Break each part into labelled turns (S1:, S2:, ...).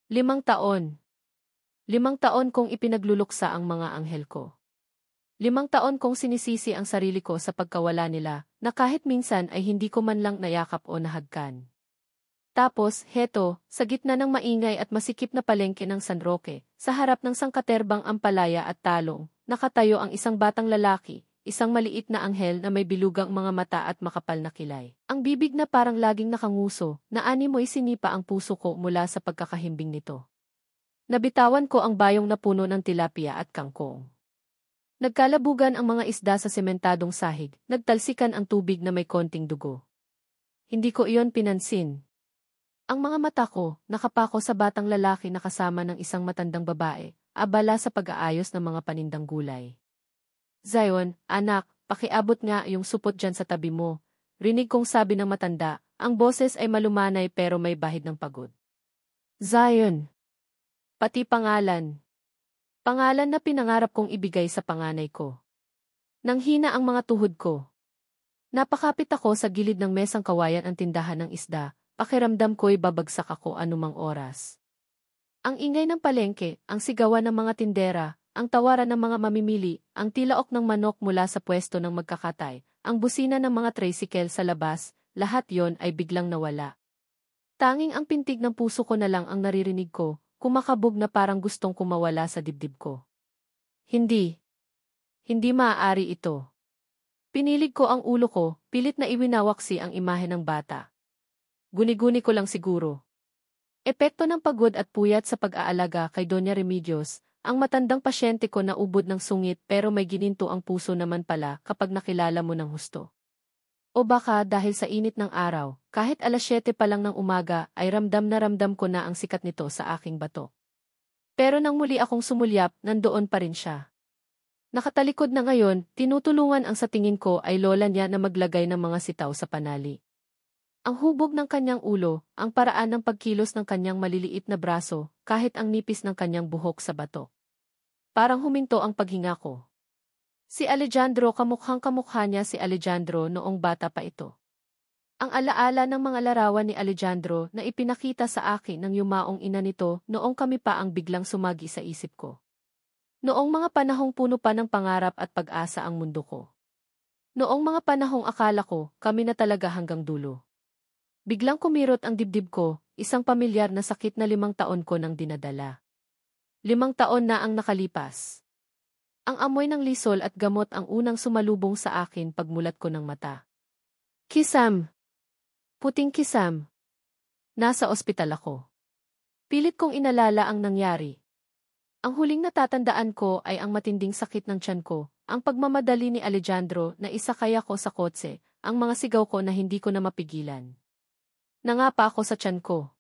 S1: 5 taon. 5 taon kong ipinagluluksa ang mga anghel ko. 5 taon kong sinisisi ang sarili ko sa pagkawala nila, na kahit minsan ay hindi ko man lang nayakap o nahagkan. Tapos, heto, sa gitna ng maingay at masikip na palengke ng San Roque, sa harap ng sangkaterbang ampalaya at talong, nakatayo ang isang batang lalaki, isang maliit na anghel na may bilugang mga mata at makapal na kilay. Ang bibig na parang laging nakanguso, na animoy sinipa ang puso ko mula sa pagkakahimbing nito. Nabitawan ko ang bayong na puno ng tilapia at kangkong. Nagkalabugan ang mga isda sa sementadong sahig, nagtalsikan ang tubig na may konting dugo. Hindi ko iyon pinansin. Ang mga mata ko, nakapako sa batang lalaki na kasama ng isang matandang babae, abala sa pag-aayos ng mga panindang gulay. Zion, anak, pakiabot nga yung supot dyan sa tabi mo. Rinig kong sabi ng matanda, ang boses ay malumanay pero may bahid ng pagod. Zion. Pati pangalan. Pangalan na pinangarap kong ibigay sa panganay ko. Nanghina ang mga tuhod ko. Napakapit ako sa gilid ng mesang kawayan ang tindahan ng isda, pakiramdam ko'y babagsak ako anumang oras. Ang ingay ng palengke, ang sigawan ng mga tindera, ang tawaran ng mga mamimili, ang tilaok ng manok mula sa pwesto ng magkakatay, ang busina ng mga tricycle sa labas, lahat yon ay biglang nawala. Tanging ang pintig ng puso ko na lang ang naririnig ko, kumakabog na parang gustong kumawala sa dibdib ko. Hindi. Hindi maaari ito. Pinilig ko ang ulo ko, pilit na iwinawaksi ang imahe ng bata. Guni-guni ko lang siguro. Epekto ng pagod at puyat sa pag-aalaga kay Doña Remedios, ang matandang pasyente ko na ubod ng sungit pero may gininto ang puso naman pala kapag nakilala mo ng husto. O baka dahil sa init ng araw, kahit alas 7 pa lang ng umaga ay ramdam na ramdam ko na ang sikat nito sa aking bato. Pero nang muli akong sumulyap, nandoon pa rin siya. Nakatalikod na ngayon, tinutulungan ang sa tingin ko ay lola niya na maglagay ng mga sitaw sa panali. Ang hubog ng kanyang ulo, ang paraan ng pagkilos ng kanyang maliliit na braso, kahit ang nipis ng kanyang buhok sa bato. Parang huminto ang paghinga ko. Si Alejandro, kamukhang-kamukha niya si Alejandro noong bata pa ito. Ang alaala ng mga larawan ni Alejandro na ipinakita sa akin ng yumaong ina nito noong kami pa ang biglang sumagi sa isip ko. Noong mga panahong puno pa ng pangarap at pag-asa ang mundo ko. Noong mga panahong akala ko, kami na talaga hanggang dulo. Biglang kumirot ang dibdib ko, isang pamilyar na sakit na 5 taon ko nang dinadala. 5 taon na ang nakalipas. Ang amoy ng lisol at gamot ang unang sumalubong sa akin pagmulat ko ng mata. Kisam. Puting kisam. Nasa ospital ako. Pilit kong inalala ang nangyari. Ang huling natatandaan ko ay ang matinding sakit ng tiyan ko, ang pagmamadali ni Alejandro na isakay ako sa kotse, ang mga sigaw ko na hindi ko na mapigilan. Nangapa ako sa tiyan ko.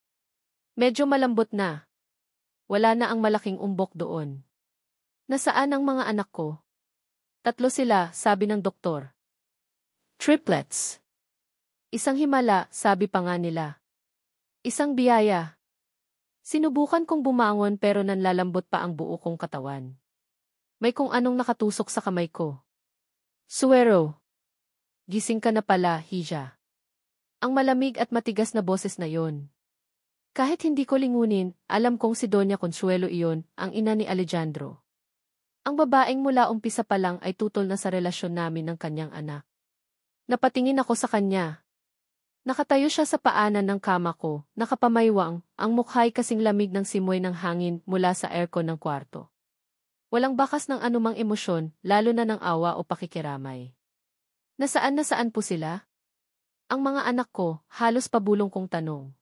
S1: Medyo malambot na. Wala na ang malaking umbok doon. Nasaan ang mga anak ko? 3 sila, sabi ng doktor. Triplets. Isang himala, sabi pa nga nila. Isang biyaya. Sinubukan kong bumangon pero nanlalambot pa ang buo kong katawan. May kung anong nakatusok sa kamay ko. Suero. Gising ka na pala, Hija. Ang malamig at matigas na boses na yon. Kahit hindi ko lingunin, alam kong si Doña Consuelo iyon, ang ina ni Alejandro. Ang babaeng mula umpisa pa lang ay tutol na sa relasyon namin ng kanyang anak. Napatingin ako sa kanya. Nakatayo siya sa paanan ng kama ko, nakapamaywang, ang mukha'y kasing lamig ng simoy ng hangin mula sa aircon ng kwarto. Walang bakas ng anumang emosyon, lalo na ng awa o pakikiramay. Nasaan po sila? Ang mga anak ko, halos pabulong kong tanong.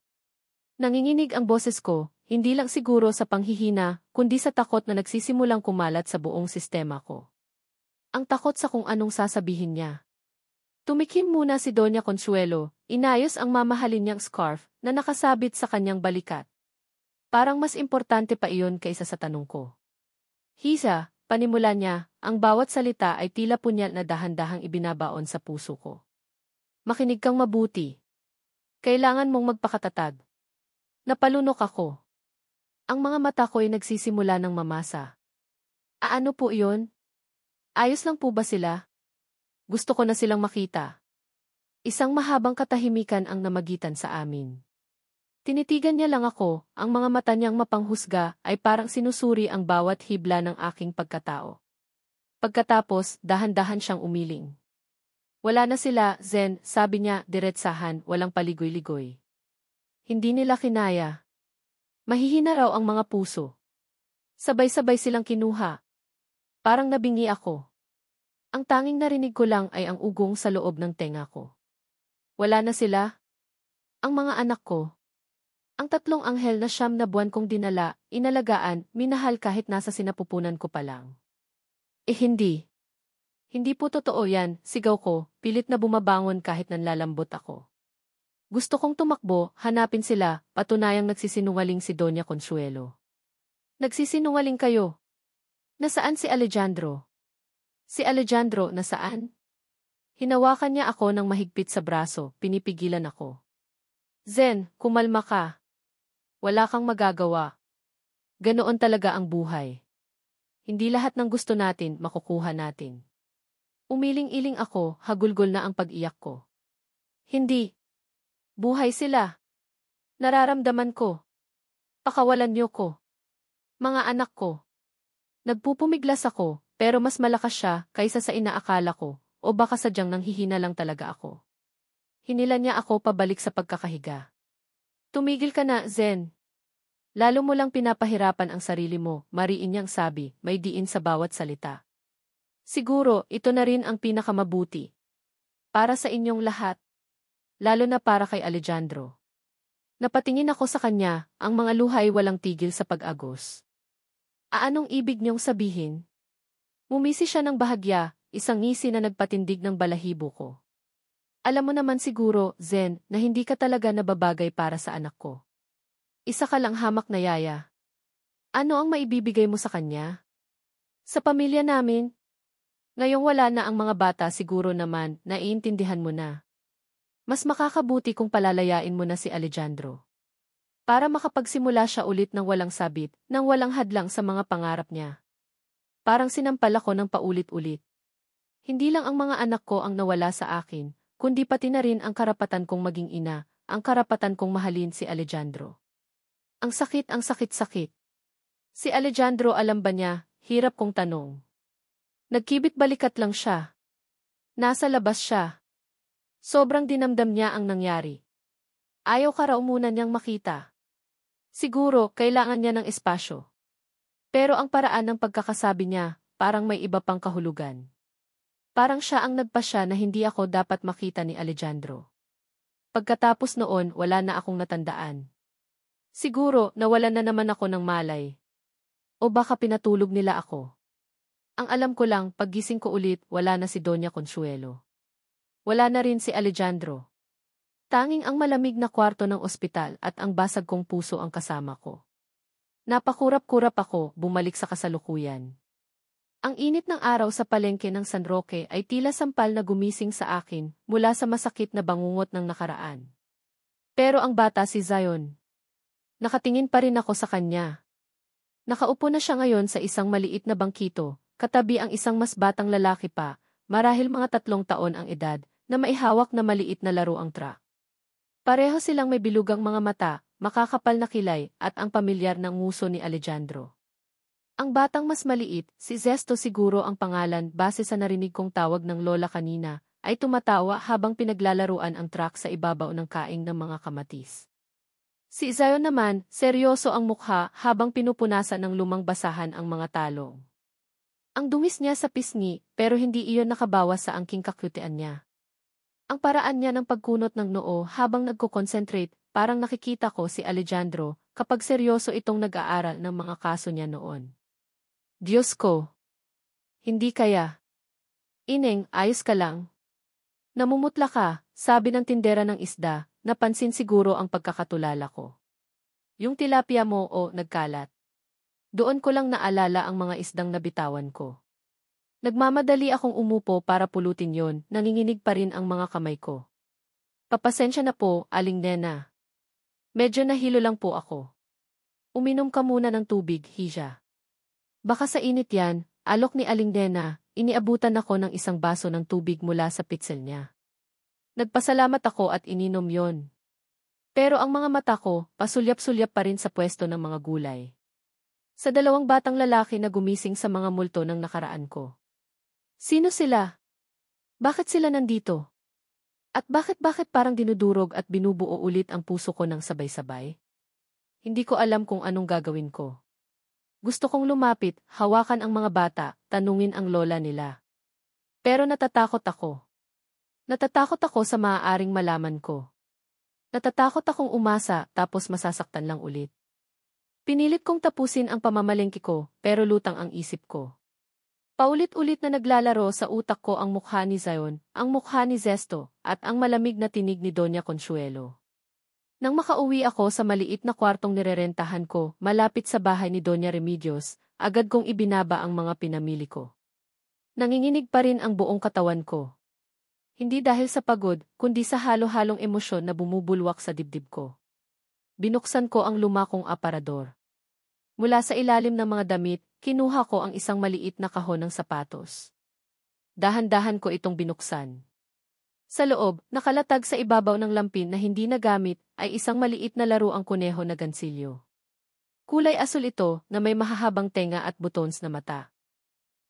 S1: Nanginginig ang boses ko, hindi lang siguro sa panghihina, kundi sa takot na nagsisimulang kumalat sa buong sistema ko. Ang takot sa kung anong sasabihin niya. Tumikim muna si Doña Consuelo, inayos ang mamahalin niyang scarf na nakasabit sa kanyang balikat. Parang mas importante pa iyon kaysa sa tanong ko. Hisa, panimula niya, ang bawat salita ay tila punyal na dahan-dahang ibinabaon sa puso ko. Makinig kang mabuti. Kailangan mong magpakatatag. Napalunok ako. Ang mga mata ko ay nagsisimula ng mamasa. Ano po iyon? Ayos lang po ba sila? Gusto ko na silang makita. Isang mahabang katahimikan ang namagitan sa amin. Tinitigan niya lang ako, ang mga mata niyang mapanghusga ay parang sinusuri ang bawat hibla ng aking pagkatao. Pagkatapos, dahan-dahan siyang umiling. Wala na sila, Zen, sabi niya, diretsahan, walang paligoy-ligoy. Hindi nila kinaya. Mahihina raw ang mga puso. Sabay-sabay silang kinuha. Parang nabingi ako. Ang tanging narinig ko lang ay ang ugong sa loob ng tenga ko. Wala na sila? Ang mga anak ko. Ang tatlong anghel na 9 na buwan kong dinala, inalagaan, minahal kahit nasa sinapupunan ko pa lang. Hindi. Hindi po totoo yan, sigaw ko, pilit na bumabangon kahit nanlalambot ako. Gusto kong tumakbo, hanapin sila, patunayang nagsisinungaling si Doña Consuelo. Nagsisinungaling kayo. Nasaan si Alejandro? Si Alejandro, nasaan? Hinawakan niya ako ng mahigpit sa braso, pinipigilan ako. Zen, kumalma ka. Wala kang magagawa. Ganoon talaga ang buhay. Hindi lahat ng gusto natin, makukuha natin. Umiling-iling ako, hagulgol na ang pag-iyak ko. Hindi. Buhay sila. Nararamdaman ko. Pakawalan niyo ko. Mga anak ko. Nagpupumiglas ako, pero mas malakas siya kaysa sa inaakala ko, o baka sadyang nanghihina lang talaga ako. Hinila niya ako pabalik sa pagkakahiga. Tumigil ka na, Zen. Lalo mo lang pinapahirapan ang sarili mo, mariin niyang sabi, may diin sa bawat salita. Siguro, ito na rin ang pinakamabuti. Para sa inyong lahat. Lalo na para kay Alejandro. Napatingin ako sa kanya, ang mga luhay walang tigil sa pag-agos. Anong ibig niyong sabihin? Mumisi siya ng bahagya, isang ngisi na nagpatindig ng balahibo ko. Alam mo naman siguro, Zen, na hindi ka talaga nababagay para sa anak ko. Isa ka lang hamak na yaya. Ano ang maibibigay mo sa kanya? Sa pamilya namin? Ngayong wala na ang mga bata siguro naman, naiintindihan mo na. Mas makakabuti kung palalayain mo na si Alejandro. Para makapagsimula siya ulit ng walang sabit, ng walang hadlang sa mga pangarap niya. Parang sinampal ako ng paulit-ulit. Hindi lang ang mga anak ko ang nawala sa akin, kundi pati na rin ang karapatan kong maging ina, ang karapatan kong mahalin si Alejandro. Ang sakit-sakit. Si Alejandro alam ba niya, hirap kong tanong. Nagkibit balikat lang siya. Nasa labas siya. Sobrang dinamdam niya ang nangyari. Ayaw ka raw muna niyang makita. Siguro, kailangan niya ng espasyo. Pero ang paraan ng pagkakasabi niya, parang may iba pang kahulugan. Parang siya ang nagpasya na hindi ako dapat makita ni Alejandro. Pagkatapos noon, wala na akong natandaan. Siguro, nawalan na naman ako ng malay. O baka pinatulog nila ako. Ang alam ko lang, paggising ko ulit, wala na si Doña Consuelo. Wala na rin si Alejandro. Tanging ang malamig na kwarto ng ospital at ang basag kong puso ang kasama ko. Napakurap-kurap ako, bumalik sa kasalukuyan. Ang init ng araw sa palengke ng San Roque ay tila sampal na gumising sa akin mula sa masakit na bangungot ng nakaraan. Pero ang bata si Zion. Nakatingin pa rin ako sa kanya. Nakaupo na siya ngayon sa isang maliit na bangkito, katabi ang isang mas batang lalaki pa, marahil mga 3 taon ang edad, na maihawak na maliit na laruang truck. Pareho silang may bilugang mga mata, makakapal na kilay, at ang pamilyar ng nguso ni Alejandro. Ang batang mas maliit, si Zesto siguro ang pangalan base sa narinig kong tawag ng lola kanina, ay tumatawa habang pinaglalaruan ang truck sa ibabaw ng kaing ng mga kamatis. Si Zion naman, seryoso ang mukha habang pinupunasan ng lumang basahan ang mga talong. Ang dungis niya sa pisngi, pero hindi iyon nakabawas sa angking kakyutian niya. Ang paraan niya ng pagkunot ng noo habang nagko-concentrate, parang nakikita ko si Alejandro kapag seryoso itong nag-aaral ng mga kaso niya noon. Diyos ko! Hindi kaya. Ineng, ayos ka lang. Namumutla ka, sabi ng tindera ng isda, napansin siguro ang pagkakatulala ko. Yung tilapia mo o nagkalat. Doon ko lang naalala ang mga isdang nabitawan ko. Nagmamadali akong umupo para pulutin yon, nanginginig pa rin ang mga kamay ko. Papasensya na po, Aling Nena. Medyo nahilo lang po ako. Uminom ka muna ng tubig, Hija. Baka sa init yan, alok ni Aling Nena, iniabutan ako ng isang baso ng tubig mula sa pitsil niya. Nagpasalamat ako at ininom yon. Pero ang mga mata ko, pasulyap-sulyap pa rin sa pwesto ng mga gulay. Sa dalawang batang lalaki na gumising sa mga multo ng nakaraan ko. Sino sila? Bakit sila nandito? At bakit parang dinudurog at binubuo ulit ang puso ko ng sabay-sabay? Hindi ko alam kung anong gagawin ko. Gusto kong lumapit, hawakan ang mga bata, tanungin ang lola nila. Pero natatakot ako. Natatakot ako sa maaaring malaman ko. Natatakot akong umasa tapos masasaktan lang ulit. Pinilit kong tapusin ang pamamalengke ko, pero lutang ang isip ko. Paulit-ulit na naglalaro sa utak ko ang mukha ni Zion, ang mukha ni Zesto, at ang malamig na tinig ni Doña Consuelo. Nang makauwi ako sa maliit na kwartong nirerentahan ko, malapit sa bahay ni Doña Remedios, agad kong ibinaba ang mga pinamili ko. Nanginginig pa rin ang buong katawan ko. Hindi dahil sa pagod, kundi sa halo-halong emosyon na bumubulwak sa dibdib ko. Binuksan ko ang lumakong aparador. Mula sa ilalim ng mga damit, kinuha ko ang isang maliit na kahon ng sapatos. Dahan-dahan ko itong binuksan. Sa loob, nakalatag sa ibabaw ng lampin na hindi nagamit, ay isang maliit na laruang kuneho na gansilyo. Kulay asul ito na may mahahabang tenga at buttons na mata.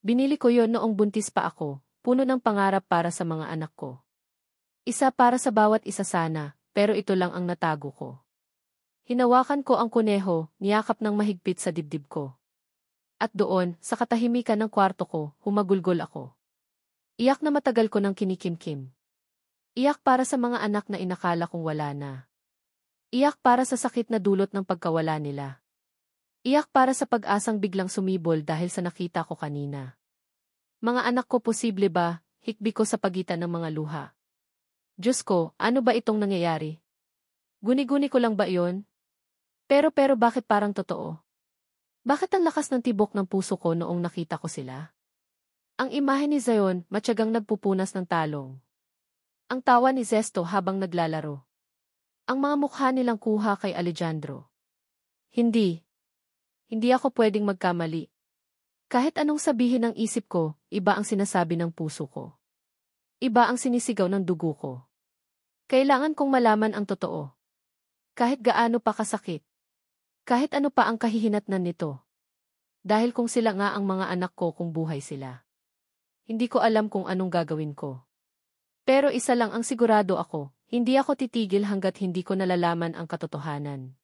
S1: Binili ko yon noong buntis pa ako, puno ng pangarap para sa mga anak ko. Isa para sa bawat isa sana, pero ito lang ang natago ko. Hinawakan ko ang kuneho, niyakap ng mahigpit sa dibdib ko. At doon, sa katahimikan ng kwarto ko, humagulgol ako. Iyak na matagal ko ng kinikimkim. Iyak para sa mga anak na inakala kong wala na. Iyak para sa sakit na dulot ng pagkawala nila. Iyak para sa pag-asang biglang sumibol dahil sa nakita ko kanina. Mga anak ko, posible ba, hikbi ko sa pagitan ng mga luha. Diyos ko, ano ba itong nangyayari? Guni-guni ko lang ba iyon? Pero bakit parang totoo? Bakit ang lakas ng tibok ng puso ko noong nakita ko sila? Ang imahe ni Zion, matyagang nagpupunas ng talong. Ang tawa ni Zesto habang naglalaro. Ang mga mukha nilang kuha kay Alejandro. Hindi ako pwedeng magkamali. Kahit anong sabihin ng isip ko, iba ang sinasabi ng puso ko. Iba ang sinisigaw ng dugo ko. Kailangan kong malaman ang totoo. Kahit gaano pa kasakit. Kahit ano pa ang kahihinatnan nito. Dahil kung sila nga ang mga anak ko kung buhay sila. Hindi ko alam kung anong gagawin ko. Pero isa lang ang sigurado ako, hindi ako titigil hanggat hindi ko nalalaman ang katotohanan.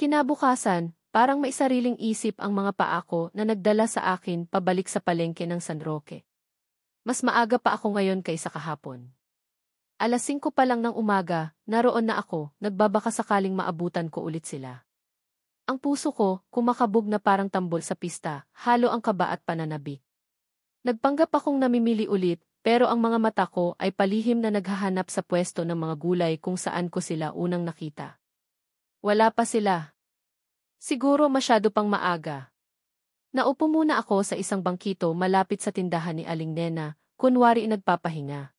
S1: Kinabukasan, parang may sariling isip ang mga paa ko na nagdala sa akin pabalik sa palengke ng San Roque. Mas maaga pa ako ngayon kaysa kahapon. 5:00 pa lang ng umaga, naroon na ako, nagbabaka sakaling maabutan ko ulit sila. Ang puso ko, kumakabog na parang tambol sa pista, halo ang kaba at pananabik. Nagpanggap akong namimili ulit, pero ang mga mata ko ay palihim na naghahanap sa pwesto ng mga gulay kung saan ko sila unang nakita. Wala pa sila. Siguro masyado pang maaga. Naupo muna ako sa isang bangkito malapit sa tindahan ni Aling Nena, kunwari nagpapahinga.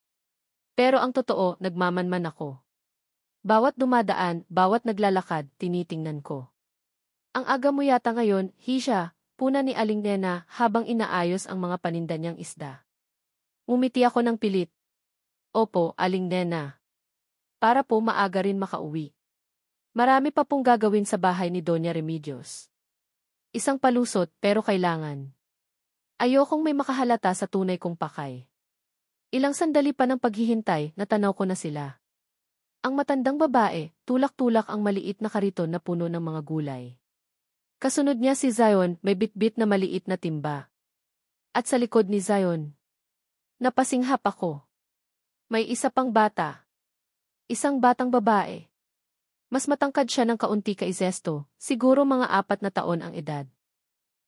S1: Pero ang totoo, nagmamanman ako. Bawat dumadaan, bawat naglalakad, tinitingnan ko. Ang aga mo yata ngayon, Hisha, puna ni Aling Nena habang inaayos ang mga paninda niyang isda. Ngumiti ako ng pilit. Opo, Aling Nena. Para po maaga rin makauwi. Marami pa pong gagawin sa bahay ni Doña Remedios. Isang palusot pero kailangan. Ayokong may makahalata sa tunay kong pakay. Ilang sandali pa ng paghihintay, natanaw ko na sila. Ang matandang babae, tulak-tulak ang maliit na kariton na puno ng mga gulay. Kasunod niya si Zion, may bitbit na maliit na timba. At sa likod ni Zion, napasinghap ako. May isa pang bata. Isang batang babae. Mas matangkad siya ng kaunti kay Zesto, siguro mga 4 na taon ang edad.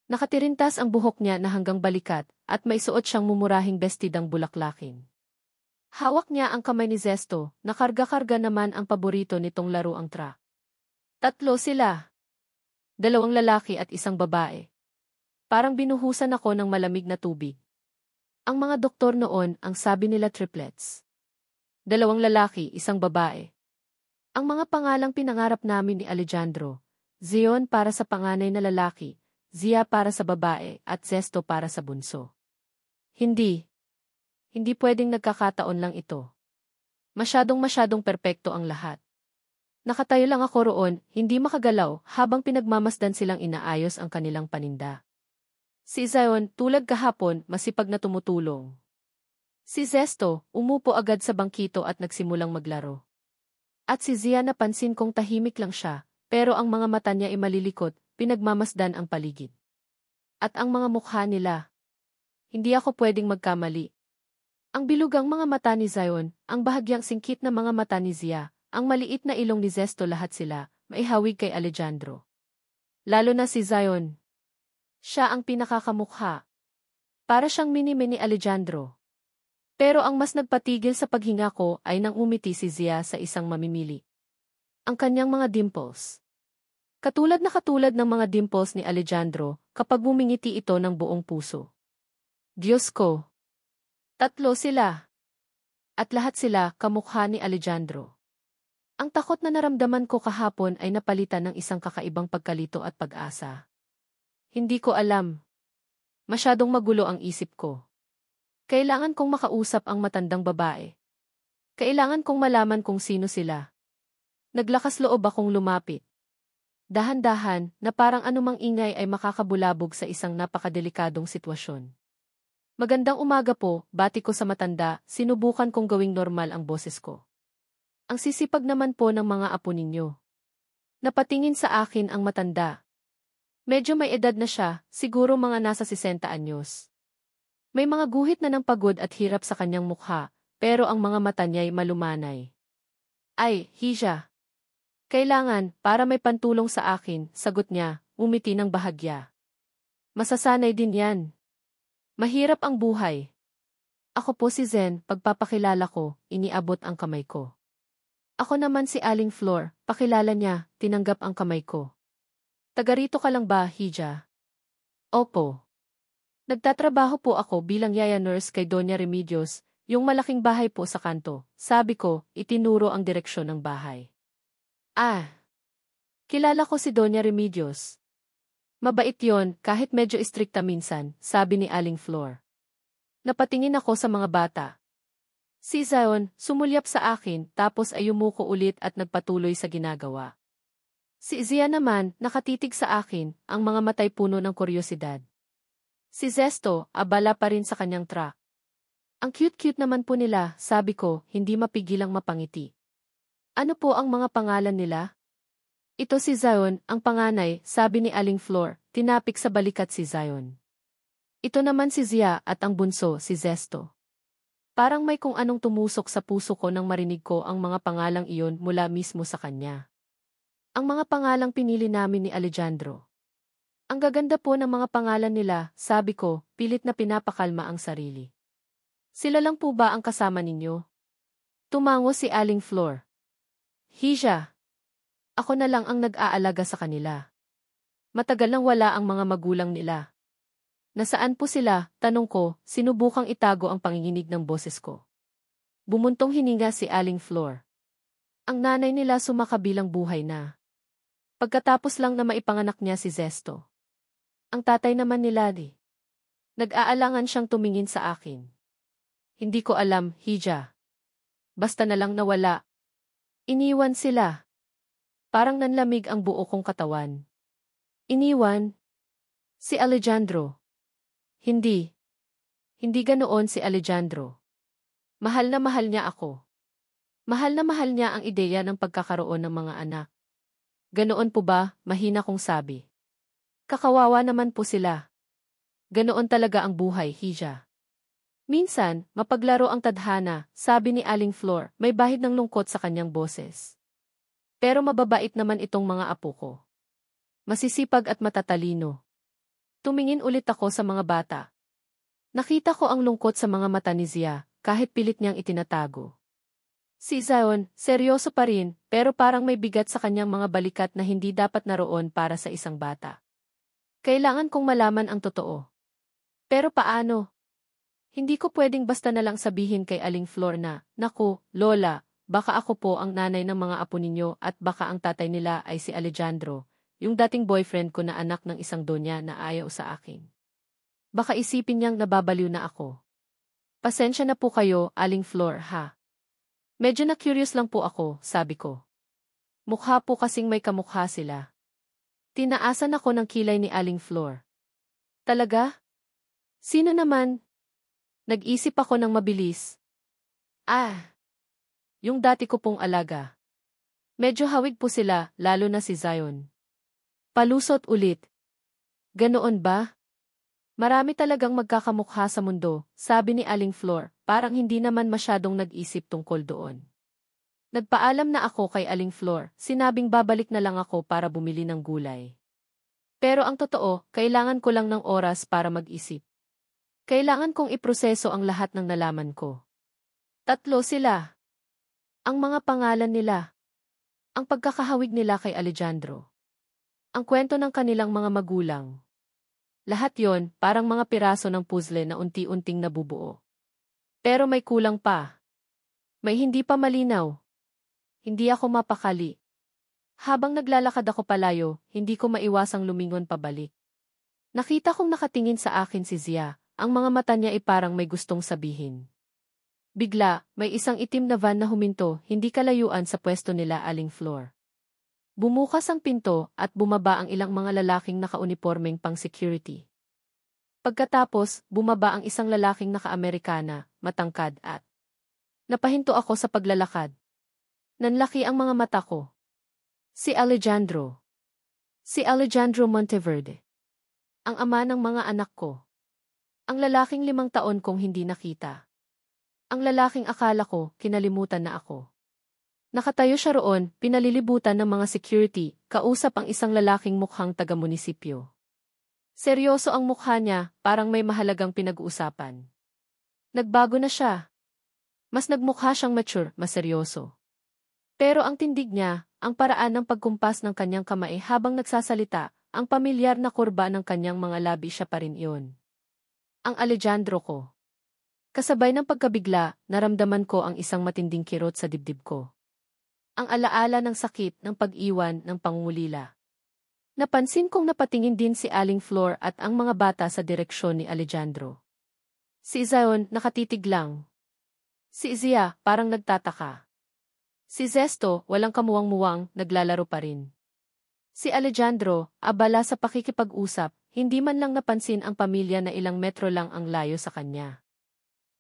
S1: Nakatirintas ang buhok niya na hanggang balikat, at may suot siyang mumurahing bestidang bulaklakin. Hawak niya ang kamay ni Zesto, nakarga-karga naman ang paborito nitong laro ang tra. 3 sila. 2 lalaki at 1 babae. Parang binuhusan ako ng malamig na tubig. Ang mga doktor noon, ang sabi nila triplets. 2 lalaki, 1 babae. Ang mga pangalang pinangarap namin ni Alejandro, Zion para sa panganay na lalaki, Zia para sa babae, at Zesto para sa bunso. Hindi pwedeng nagkakataon lang ito. Masyadong perpekto ang lahat. Nakatayo lang ako roon, hindi makagalaw, habang pinagmamasdan silang inaayos ang kanilang paninda. Si Zion, tulad kahapon, masipag na tumutulong. Si Zesto, umupo agad sa bangkito at nagsimulang maglaro. At si Zia napansin kong tahimik lang siya, pero ang mga mata niya ay malilikot, pinagmamasdan ang paligid. At ang mga mukha nila. Hindi ako pwedeng magkamali. Ang bilugang mga mata ni Zion, ang bahagyang singkit na mga mata ni Zia, ang maliit na ilong ni Zesto, lahat sila, maihawig kay Alejandro. Lalo na si Zion. Siya ang pinakakamukha. Para siyang mini-mini Alejandro. Pero ang mas nagpatigil sa paghinga ko ay nang umiti si Zia sa isang mamimili. Ang kanyang mga dimples. Katulad ng mga dimples ni Alejandro kapag bumingiti ito ng buong puso. Diyos ko! 3 sila. At lahat sila kamukha ni Alejandro. Ang takot na naramdaman ko kahapon ay napalitan ng isang kakaibang pagkalito at pag-asa. Hindi ko alam. Masyadong magulo ang isip ko. Kailangan kong makausap ang matandang babae. Kailangan kong malaman kung sino sila. Naglakas loob akong lumapit. Dahan-dahan, na parang anumang ingay ay makakabulabog sa isang napakadelikadong sitwasyon. Magandang umaga po, bati ko sa matanda, sinubukan kong gawing normal ang boses ko. Ang sisipag naman po ng mga apo ninyo. Napatingin sa akin ang matanda. Medyo may edad na siya, siguro mga nasa 60 anyos. May mga guhit na ng pagod at hirap sa kanyang mukha, pero ang mga mata niya'y malumanay. Ay, Hija. Kailangan, para may pantulong sa akin, sagot niya, umiti ng bahagya. Masasanay din yan. Mahirap ang buhay. Ako po si Zen, pagpapakilala ko, iniabot ang kamay ko. Ako naman si Aling Flor, pakilala niya, tinanggap ang kamay ko. Taga rito ka lang ba, Hija? Opo. Nagtatrabaho po ako bilang yaya nurse kay Doña Remedios, yung malaking bahay po sa kanto. Sabi ko, itinuro ang direksyon ng bahay. Ah. Kilala ko si Doña Remedios. Mabait yon, kahit medyo istrikta minsan, sabi ni Aling Flor. Napatingin ako sa mga bata. Si Zion, sumulyap sa akin, tapos ay yumuko ulit at nagpatuloy sa ginagawa. Si Zia naman, nakatitig sa akin, ang mga matay puno ng kuryosidad. Si Zesto, abala pa rin sa kanyang truck. Ang cute-cute naman po nila, sabi ko, hindi mapigilang mapangiti. Ano po ang mga pangalan nila? Ito si Zion, ang panganay, sabi ni Aling Flor, tinapik sa balikat si Zion. Ito naman si Zia at ang bunso, si Zesto. Parang may kung anong tumusok sa puso ko nang marinig ko ang mga pangalang iyon mula mismo sa kanya. Ang mga pangalang pinili namin ni Alejandro. Ang gaganda po ng mga pangalan nila, sabi ko, pilit na pinapakalma ang sarili. Sila lang po ba ang kasama ninyo? Tumango si Aling Flor. Hija. Ako na lang ang nag-aalaga sa kanila. Matagal nang wala ang mga magulang nila. Nasaan po sila, tanong ko, sinubukang itago ang panginginig ng boses ko. Bumuntong hininga si Aling Flor. Ang nanay nila sumakabilang buhay na. Pagkatapos lang na maipanganak niya si Zesto. Ang tatay naman nila nag-aalangan siyang tumingin sa akin. Hindi ko alam, Hija. Basta na lang nawala. Iniwan sila. Parang nanlamig ang buo kong katawan. Iniwan? Si Alejandro. Hindi. Hindi ganoon si Alejandro. Mahal na mahal niya ako. Mahal na mahal niya ang ideya ng pagkakaroon ng mga anak. Ganoon po ba, mahina kong sabi. Kakawawa naman po sila. Ganoon talaga ang buhay, Hija. Minsan, mapaglaro ang tadhana, sabi ni Aling Flor, may bahid ng lungkot sa kanyang boses. Pero mababait naman itong mga apo ko. Masisipag at matatalino. Tumingin ulit ako sa mga bata. Nakita ko ang lungkot sa mga mata ni Zia, kahit pilit niyang itinatago. Si Zion, seryoso pa rin, pero parang may bigat sa kanyang mga balikat na hindi dapat naroon para sa isang bata. Kailangan kong malaman ang totoo. Pero paano? Hindi ko pwedeng basta na lang sabihin kay Aling Flor na, naku, Lola, baka ako po ang nanay ng mga apo ninyo at baka ang tatay nila ay si Alejandro, yung dating boyfriend ko na anak ng isang donya na ayaw sa akin. Baka isipin niyang nababaliw na ako. Pasensya na po kayo, Aling Flor, ha? Medyo na-curious lang po ako, sabi ko. Mukha po kasing may kamukha sila. Tinaasan ako ng kilay ni Aling Flor. Talaga? Sino naman? Nag-isip ako ng mabilis. Yung dati ko pong alaga. Medyo hawig po sila, lalo na si Zion. Palusot ulit. Ganoon ba? Marami talagang magkakamukha sa mundo, sabi ni Aling Flor, parang hindi naman masyadong nag-isip tungkol doon. Nagpaalam na ako kay Aling Flor, sinabing babalik na lang ako para bumili ng gulay. Pero ang totoo, kailangan ko lang ng oras para mag-isip. Kailangan kong iproseso ang lahat ng nalaman ko. 3 sila. Ang mga pangalan nila. Ang pagkakahawig nila kay Alejandro. Ang kwento ng kanilang mga magulang. Lahat yon parang mga piraso ng puzzle na unti-unting nabubuo. Pero may kulang pa. May hindi pa malinaw. Hindi ako mapakali. Habang naglalakad ako palayo, hindi ko maiwasang lumingon pabalik. Nakita kong nakatingin sa akin si Zia, ang mga mata niya ay parang may gustong sabihin. Bigla, may isang itim na van na huminto, hindi kalayuan sa pwesto nila Aling Flor. Bumukas ang pinto at bumaba ang ilang mga lalaking nakaunipormeng pang-security. Pagkatapos, bumaba ang isang lalaking naka-Amerikana, matangkad at napahinto ako sa paglalakad. Nanlaki ang mga mata ko. Si Alejandro. Si Alejandro Monteverde. Ang ama ng mga anak ko. Ang lalaking 5 taon kong hindi nakita. Ang lalaking akala ko, kinalimutan na ako. Nakatayo siya roon, pinalilibutan ng mga security, kausap ang isang lalaking mukhang taga-munisipyo. Seryoso ang mukha niya, parang may mahalagang pinag-uusapan. Nagbago na siya. Mas nagmukha siyang mature, mas seryoso. Pero ang tindig niya, ang paraan ng pagkumpas ng kanyang kamay habang nagsasalita, ang pamilyar na kurba ng kanyang mga labi siya pa rin iyon. Ang Alejandro ko. Kasabay ng pagkabigla, naramdaman ko ang isang matinding kirot sa dibdib ko. Ang alaala ng sakit ng pag-iwan ng pangungulila. Napansin kong napatingin din si Aling Flor at ang mga bata sa direksyon ni Alejandro. Si Zion nakatitig lang. Si Zia parang nagtataka. Si Zesto walang kamuwang-muwang, naglalaro pa rin. Si Alejandro, abala sa pakikipag-usap, hindi man lang napansin ang pamilya na ilang metro lang ang layo sa kanya.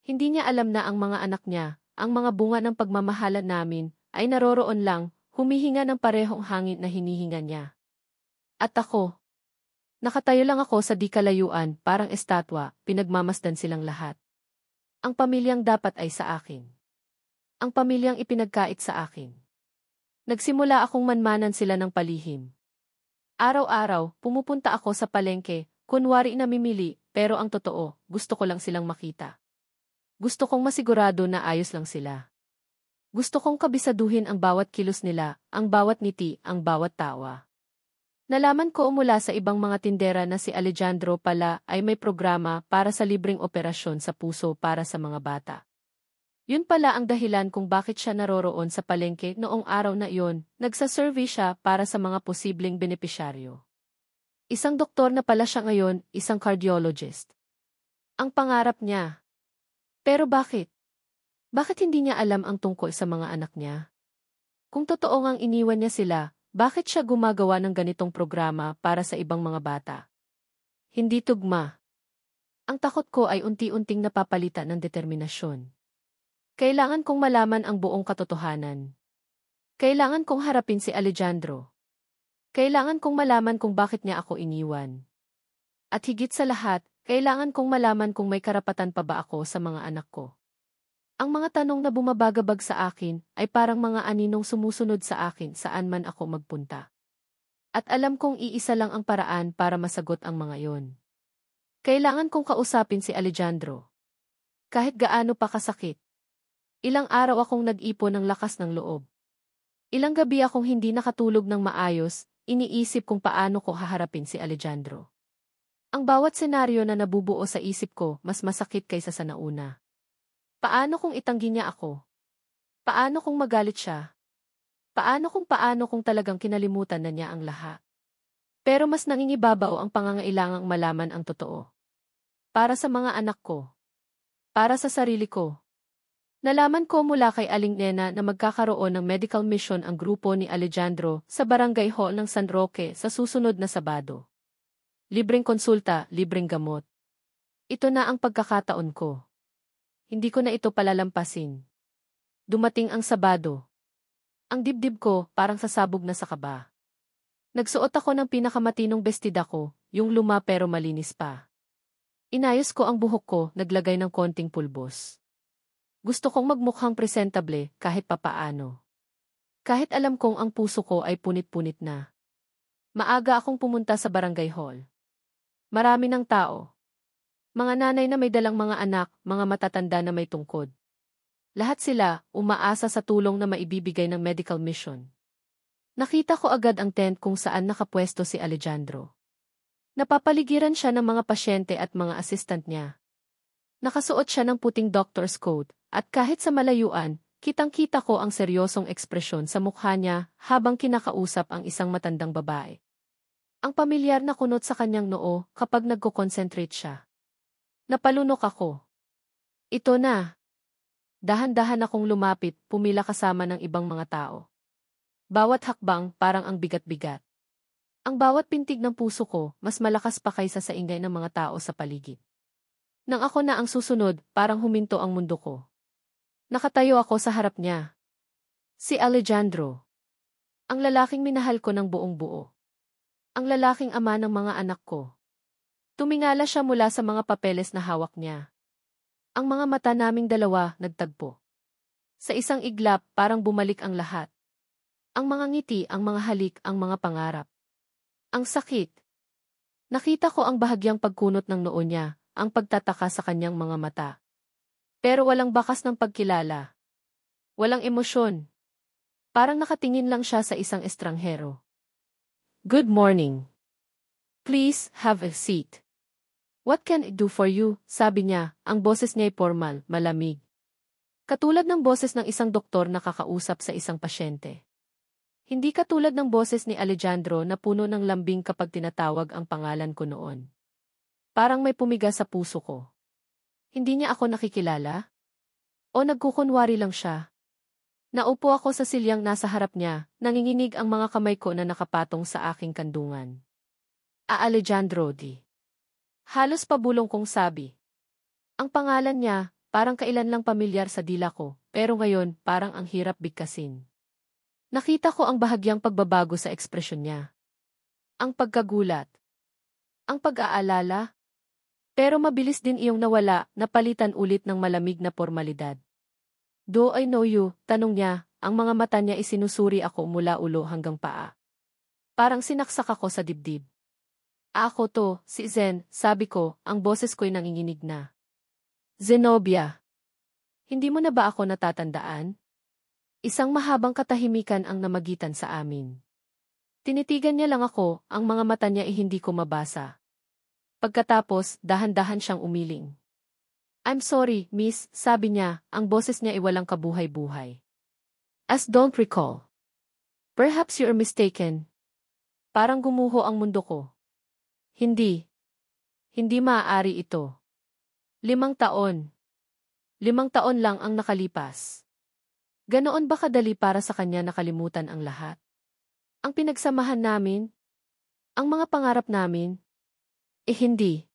S1: Hindi niya alam na ang mga anak niya, ang mga bunga ng pagmamahalan namin, ay naroroon lang, humihinga ng parehong hangin na hinihinga niya. At ako. Nakatayo lang ako sa di kalayuan, parang estatwa, pinagmamasdan silang lahat. Ang pamilyang dapat ay sa akin. Ang pamilyang ipinagkait sa akin. Nagsimula akong manmanan sila ng palihim. Araw-araw, pumupunta ako sa palengke, kunwari namimili, pero ang totoo, gusto ko lang silang makita. Gusto kong masigurado na ayos lang sila. Gusto kong kabisaduhin ang bawat kilos nila, ang bawat ngiti, ang bawat tawa. Nalaman ko mula sa ibang mga tindera na si Alejandro pala ay may programa para sa libreng operasyon sa puso para sa mga bata. Yun pala ang dahilan kung bakit siya naroroon sa palengke noong araw na iyon, nagsasurvey siya para sa mga posibleng benepisyaryo. Isang doktor na pala siya ngayon, isang cardiologist. Ang pangarap niya. Pero bakit? Bakit hindi niya alam ang tungkol sa mga anak niya? Kung totoo ngang iniwan niya sila, bakit siya gumagawa ng ganitong programa para sa ibang mga bata? Hindi tugma. Ang takot ko ay unti-unting napapalitan ng determinasyon. Kailangan kong malaman ang buong katotohanan. Kailangan kong harapin si Alejandro. Kailangan kong malaman kung bakit niya ako iniwan. At higit sa lahat, kailangan kong malaman kung may karapatan pa ba ako sa mga anak ko. Ang mga tanong na bumabagabag sa akin ay parang mga aninong sumusunod sa akin saan man ako magpunta. At alam kong iisa lang ang paraan para masagot ang mga yon. Kailangan kong kausapin si Alejandro. Kahit gaano pa kasakit. Ilang araw akong nag-ipon ng lakas ng loob. Ilang gabi akong hindi nakatulog ng maayos, iniisip kung paano ko haharapin si Alejandro. Ang bawat senaryo na nabubuo sa isip ko mas masakit kaysa sa nauna. Paano kung itanggi niya ako? Paano kung magalit siya? Paano kung talagang kinalimutan na niya ang lahat? Pero mas nangingibabaw ang pangangailangang malaman ang totoo. Para sa mga anak ko. Para sa sarili ko. Nalaman ko mula kay Aling Nena na magkakaroon ng medical mission ang grupo ni Alejandro sa Barangay Hall ng San Roque sa susunod na Sabado. Libreng konsulta, libreng gamot. Ito na ang pagkakataon ko. Hindi ko na ito palalampasin. Dumating ang Sabado. Ang dibdib ko parang sasabog na sa kaba. Nagsuot ako ng pinakamatinong bestida ko, yung luma pero malinis pa. Inayos ko ang buhok ko, naglagay ng konting pulbos. Gusto kong magmukhang presentable kahit papaano. Kahit alam kong ang puso ko ay punit-punit na. Maaga akong pumunta sa barangay hall. Marami ng tao. Mga nanay na may dalang mga anak, mga matatanda na may tungkod. Lahat sila umaasa sa tulong na maibibigay ng medical mission. Nakita ko agad ang tent kung saan nakapwesto si Alejandro. Napapaligiran siya ng mga pasyente at mga assistant niya. Nakasuot siya ng puting doctor's coat, at kahit sa malayuan, kitang-kita ko ang seryosong ekspresyon sa mukha niya habang kinakausap ang isang matandang babae. Ang pamilyar na kunot sa kanyang noo kapag nagko-concentrate siya. Napalunok ako. Ito na. Dahan-dahan akong lumapit, pumila kasama ng ibang mga tao. Bawat hakbang parang ang bigat-bigat. Ang bawat pintig ng puso ko mas malakas pa kaysa sa ingay ng mga tao sa paligid. Nang ako na ang susunod, parang huminto ang mundo ko. Nakatayo ako sa harap niya. Si Alejandro. Ang lalaking minahal ko ng buong buo. Ang lalaking ama ng mga anak ko. Tumingala siya mula sa mga papeles na hawak niya. Ang mga mata naming dalawa nagtagpo. Sa isang iglap, parang bumalik ang lahat. Ang mga ngiti, ang mga halik, ang mga pangarap. Ang sakit. Nakita ko ang bahagyang pagkunot ng noo niya, ang pagtataka sa kanyang mga mata. Pero walang bakas ng pagkilala. Walang emosyon. Parang nakatingin lang siya sa isang estranghero. Good morning. Please have a seat. What can I do for you? Sabi niya, ang boses niya ay formal, malamig. Katulad ng boses ng isang doktor na kakausap sa isang pasyente. Hindi katulad ng boses ni Alejandro na puno ng lambing kapag tinatawag ang pangalan ko noon. Parang may pumiga sa puso ko. Hindi niya ako nakikilala? O nagkukunwari lang siya? Naupo ako sa silyang nasa harap niya, nanginginig ang mga kamay ko na nakapatong sa aking kandungan. Alejandro di. Halos pabulong kong sabi. Ang pangalan niya, parang kailan lang pamilyar sa dila ko, pero ngayon parang ang hirap bigkasin. Nakita ko ang bahagyang pagbabago sa ekspresyon niya. Ang pagkagulat. Ang pag-aalala. Pero mabilis din iyong nawala, napalitan ulit ng malamig na formalidad. Do I know you? Tanong niya, ang mga mata niya isinusuri ako mula ulo hanggang paa. Parang sinaksak ako sa dibdib. Ako to, si Zen, sabi ko, ang boses ko'y nanginginig na. Zenobia. Hindi mo na ba ako natatandaan? Isang mahabang katahimikan ang namagitan sa amin. Tinitigan niya lang ako, ang mga mata niya hindi ko mabasa. Pagkatapos, dahan-dahan siyang umiling. I'm sorry, miss, sabi niya, ang boses niya ay walang kabuhay-buhay. As don't recall. Perhaps you're mistaken. Parang gumuho ang mundo ko. Hindi. Hindi maaari ito. 5 taon. 5 taon lang ang nakalipas. Ganoon ba kadali para sa kanya nakalimutan ang lahat? Ang pinagsamahan namin? Ang mga pangarap namin? Hindi.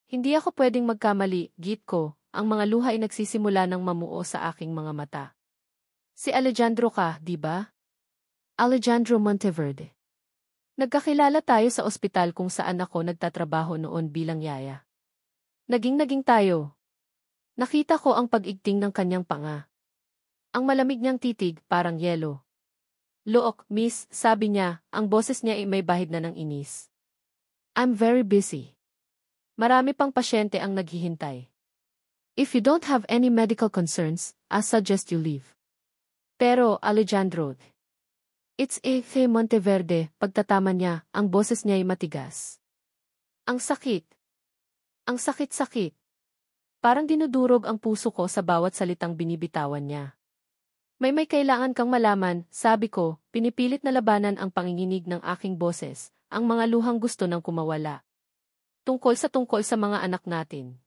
S1: Hindi ako pwedeng magkamali, git ko, ang mga luha ay nagsisimula ng mamuo sa aking mga mata. Si Alejandro ka, di ba? Alejandro Monteverde. Nagkakilala tayo sa ospital kung saan ako nagtatrabaho noon bilang yaya. Naging tayo. Nakita ko ang pag-igting ng kanyang panga. Ang malamig niyang titig, parang yelo. Look, miss, sabi niya, ang boses niya ay may bahid na ng inis. I'm very busy. Marami pang pasyente ang naghihintay. If you don't have any medical concerns, I suggest you leave. Pero, Alejandro, it's A.F. Monteverde, pagtatama niya, ang boses niya ay matigas. Ang sakit. Ang sakit-sakit. Parang dinudurog ang puso ko sa bawat salitang binibitawan niya. May kailangan kang malaman, sabi ko, pinipilit na labanan ang panginginig ng aking boses, ang mga luhang gusto nang kumawala. Tungkol sa mga anak natin.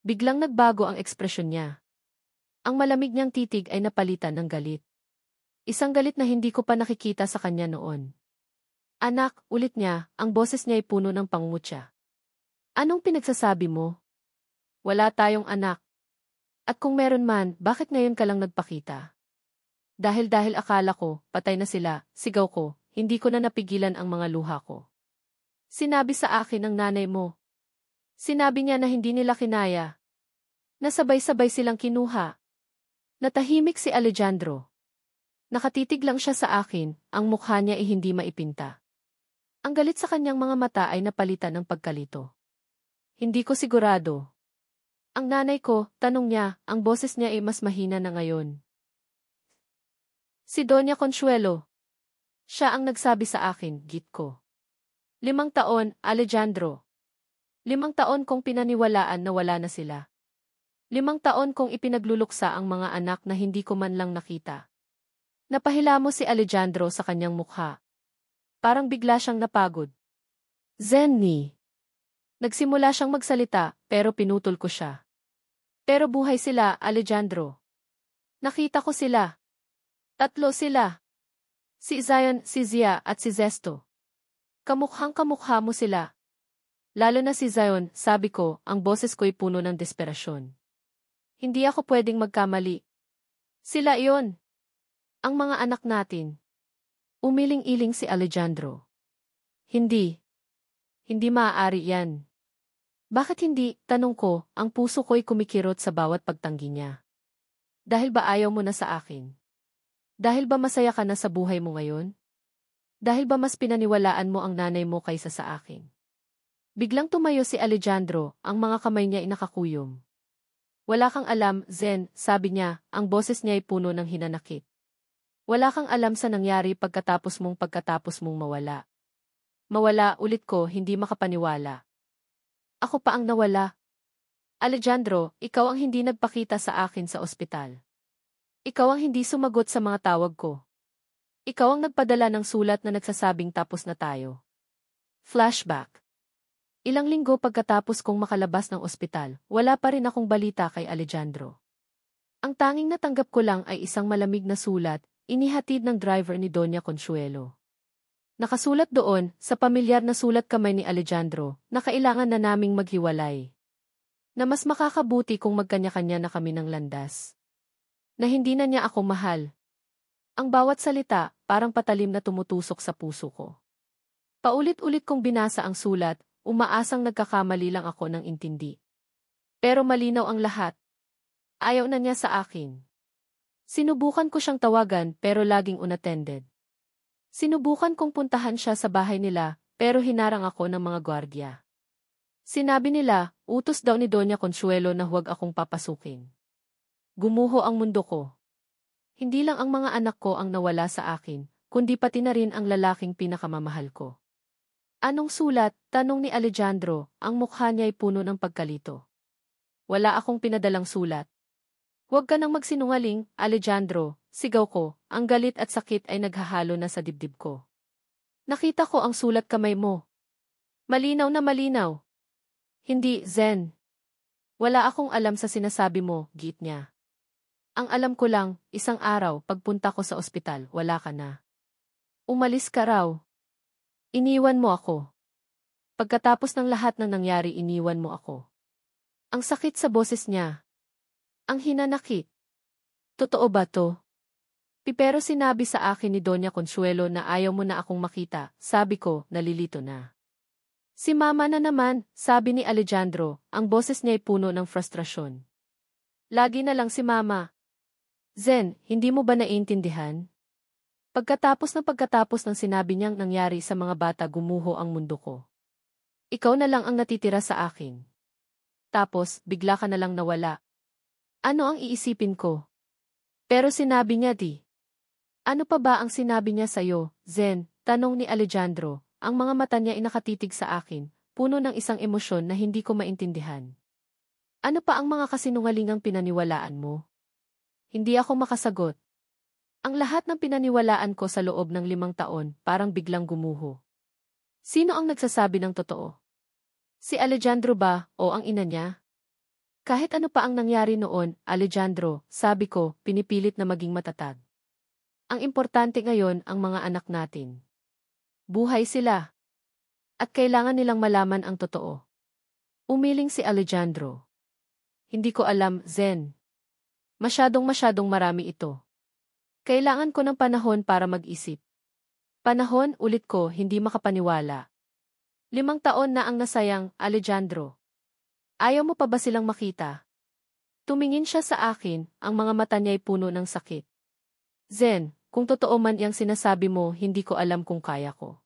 S1: Biglang nagbago ang ekspresyon niya. Ang malamig niyang titig ay napalitan ng galit. Isang galit na hindi ko pa nakikita sa kanya noon. Anak, ulit niya, ang boses niya ay puno ng pangungutya. Anong pinagsasabi mo? Wala tayong anak. At kung meron man, bakit ngayon ka lang nagpakita? Dahil akala ko, patay na sila, sigaw ko, hindi ko na napigilan ang mga luha ko. Sinabi sa akin ng nanay mo. Sinabi niya na hindi nila kinaya. Nasabay-sabay silang kinuha. Natahimik si Alejandro. Nakatitig lang siya sa akin, ang mukha niya ay hindi maipinta. Ang galit sa kanyang mga mata ay napalitan ng pagkalito. Hindi ko sigurado. Ang nanay ko, tanong niya, ang boses niya ay mas mahina na ngayon. Si Doña Consuelo. Siya ang nagsabi sa akin, git ko. 5 taon, Alejandro. 5 taon kong pinaniwalaan na wala na sila. 5 taon kong ipinagluluksa ang mga anak na hindi ko man lang nakita. Napahilamo si Alejandro sa kanyang mukha. Parang bigla siyang napagod. Zenny. Nagsimula siyang magsalita, pero pinutol ko siya. Pero buhay sila, Alejandro. Nakita ko sila. 3 sila. Si Zion, si Zia, at si Zesto. Kamukhang-kamukha mo sila. Lalo na si Zion, sabi ko, ang boses ko'y puno ng desperasyon. Hindi ako pwedeng magkamali. Sila iyon. Ang mga anak natin. Umiling-iling si Alejandro. Hindi. Hindi maaari yan. Bakit hindi, tanong ko, ang puso ko'y kumikirot sa bawat pagtanggi niya. Dahil ba ayaw mo na sa akin? Dahil ba masaya ka na sa buhay mo ngayon? Dahil ba mas pinaniwalaan mo ang nanay mo kaysa sa akin? Biglang tumayo si Alejandro, ang mga kamay niya ay nakakuyom. Wala kang alam, Zen, sabi niya, ang boses niya ay puno ng hinanakit. Wala kang alam sa nangyari pagkatapos mong mawala. Mawala, ulit ko, hindi makapaniwala. Ako pa ang nawala. Alejandro, ikaw ang hindi nagpakita sa akin sa ospital. Ikaw ang hindi sumagot sa mga tawag ko. Ikaw ang nagpadala ng sulat na nagsasabing tapos na tayo. Flashback. Ilang linggo pagkatapos kong makalabas ng ospital, wala pa rin akong balita kay Alejandro. Ang tanging natanggap ko lang ay isang malamig na sulat, inihatid ng driver ni Doña Consuelo. Nakasulat doon, sa pamilyar na sulat kamay ni Alejandro, na kailangan na naming maghiwalay. Na mas makakabuti kung magkanya-kanya na kami ng landas. Na hindi na niya ako mahal. Ang bawat salita, parang patalim na tumutusok sa puso ko. Paulit-ulit kong binasa ang sulat, umaasang nagkakamali lang ako ng intindi. Pero malinaw ang lahat. Ayaw na niya sa akin. Sinubukan ko siyang tawagan pero laging unattended. Sinubukan kong puntahan siya sa bahay nila, pero hinarang ako ng mga gwardiya. Sinabi nila, utos daw ni Doña Consuelo na huwag akong papasukin. Gumuho ang mundo ko. Hindi lang ang mga anak ko ang nawala sa akin, kundi pati na rin ang lalaking pinakamamahal ko. Anong sulat? Tanong ni Alejandro, ang mukha niya ay puno ng pagkalito. Wala akong pinadalang sulat. Huwag ka nang magsinungaling, Alejandro, sigaw ko, ang galit at sakit ay naghahalo na sa dibdib ko. Nakita ko ang sulat kamay mo. Malinaw na malinaw. Hindi, Zen. Wala akong alam sa sinasabi mo, git niya. Ang alam ko lang, isang araw, pagpunta ko sa ospital, wala ka na. Umalis ka raw. Iniwan mo ako. Pagkatapos ng lahat ng nangyari, iniwan mo ako. Ang sakit sa boses niya. Ang hinanakit. Totoo ba to? Pero sinabi sa akin ni Doña Consuelo na ayaw mo na akong makita, sabi ko, nalilito na. Si Mama na naman, sabi ni Alejandro, ang boses niya ay puno ng frustrasyon. Lagi na lang si Mama. Zen, hindi mo ba naiintindihan? Pagkatapos ng sinabi niyang nangyari sa mga bata, gumuho ang mundo ko. Ikaw na lang ang natitira sa akin. Tapos, bigla ka na lang nawala. Ano ang iisipin ko? Pero sinabi niya di. Ano pa ba ang sinabi niya sa'yo, Zen? Tanong ni Alejandro, ang mga mata niya ay nakatitig sa akin, puno ng isang emosyon na hindi ko maintindihan. Ano pa ang mga kasinungalingang pinaniwalaan mo? Hindi ako makasagot. Ang lahat ng pinaniwalaan ko sa loob ng 5 taon, parang biglang gumuho. Sino ang nagsasabi ng totoo? Si Alejandro ba o ang ina niya? Kahit ano pa ang nangyari noon, Alejandro, sabi ko, pinipilit na maging matatag. Ang importante ngayon ang mga anak natin. Buhay sila. At kailangan nilang malaman ang totoo. Umiling si Alejandro. Hindi ko alam, Zen. Masyadong marami ito. Kailangan ko ng panahon para mag-isip. Panahon, ulit ko, hindi makapaniwala. 5 taon na ang nasayang, Alejandro. Ayaw mo pa ba silang makita? Tumingin siya sa akin, ang mga mata niya'y puno ng sakit. Zen, kung totoo man yang sinasabi mo, hindi ko alam kung kaya ko.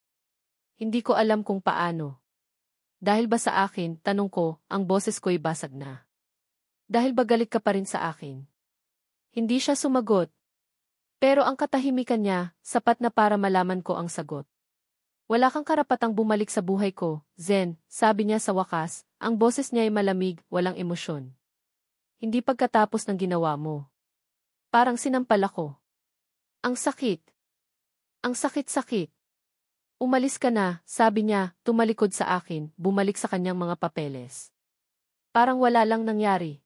S1: Hindi ko alam kung paano. Dahil ba sa akin, tanong ko, ang boses ko'y basag na. Dahil ba galit ka pa rin sa akin? Hindi siya sumagot. Pero ang katahimikan niya, sapat na para malaman ko ang sagot. Wala kang karapatang bumalik sa buhay ko, Zen, sabi niya sa wakas, ang boses niya ay malamig, walang emosyon. Hindi pagkatapos ng ginawa mo. Parang sinampal ako. Ang sakit. Ang sakit-sakit. Umalis ka na, sabi niya, tumalikod sa akin, bumalik sa kanyang mga papeles. Parang wala lang nangyari.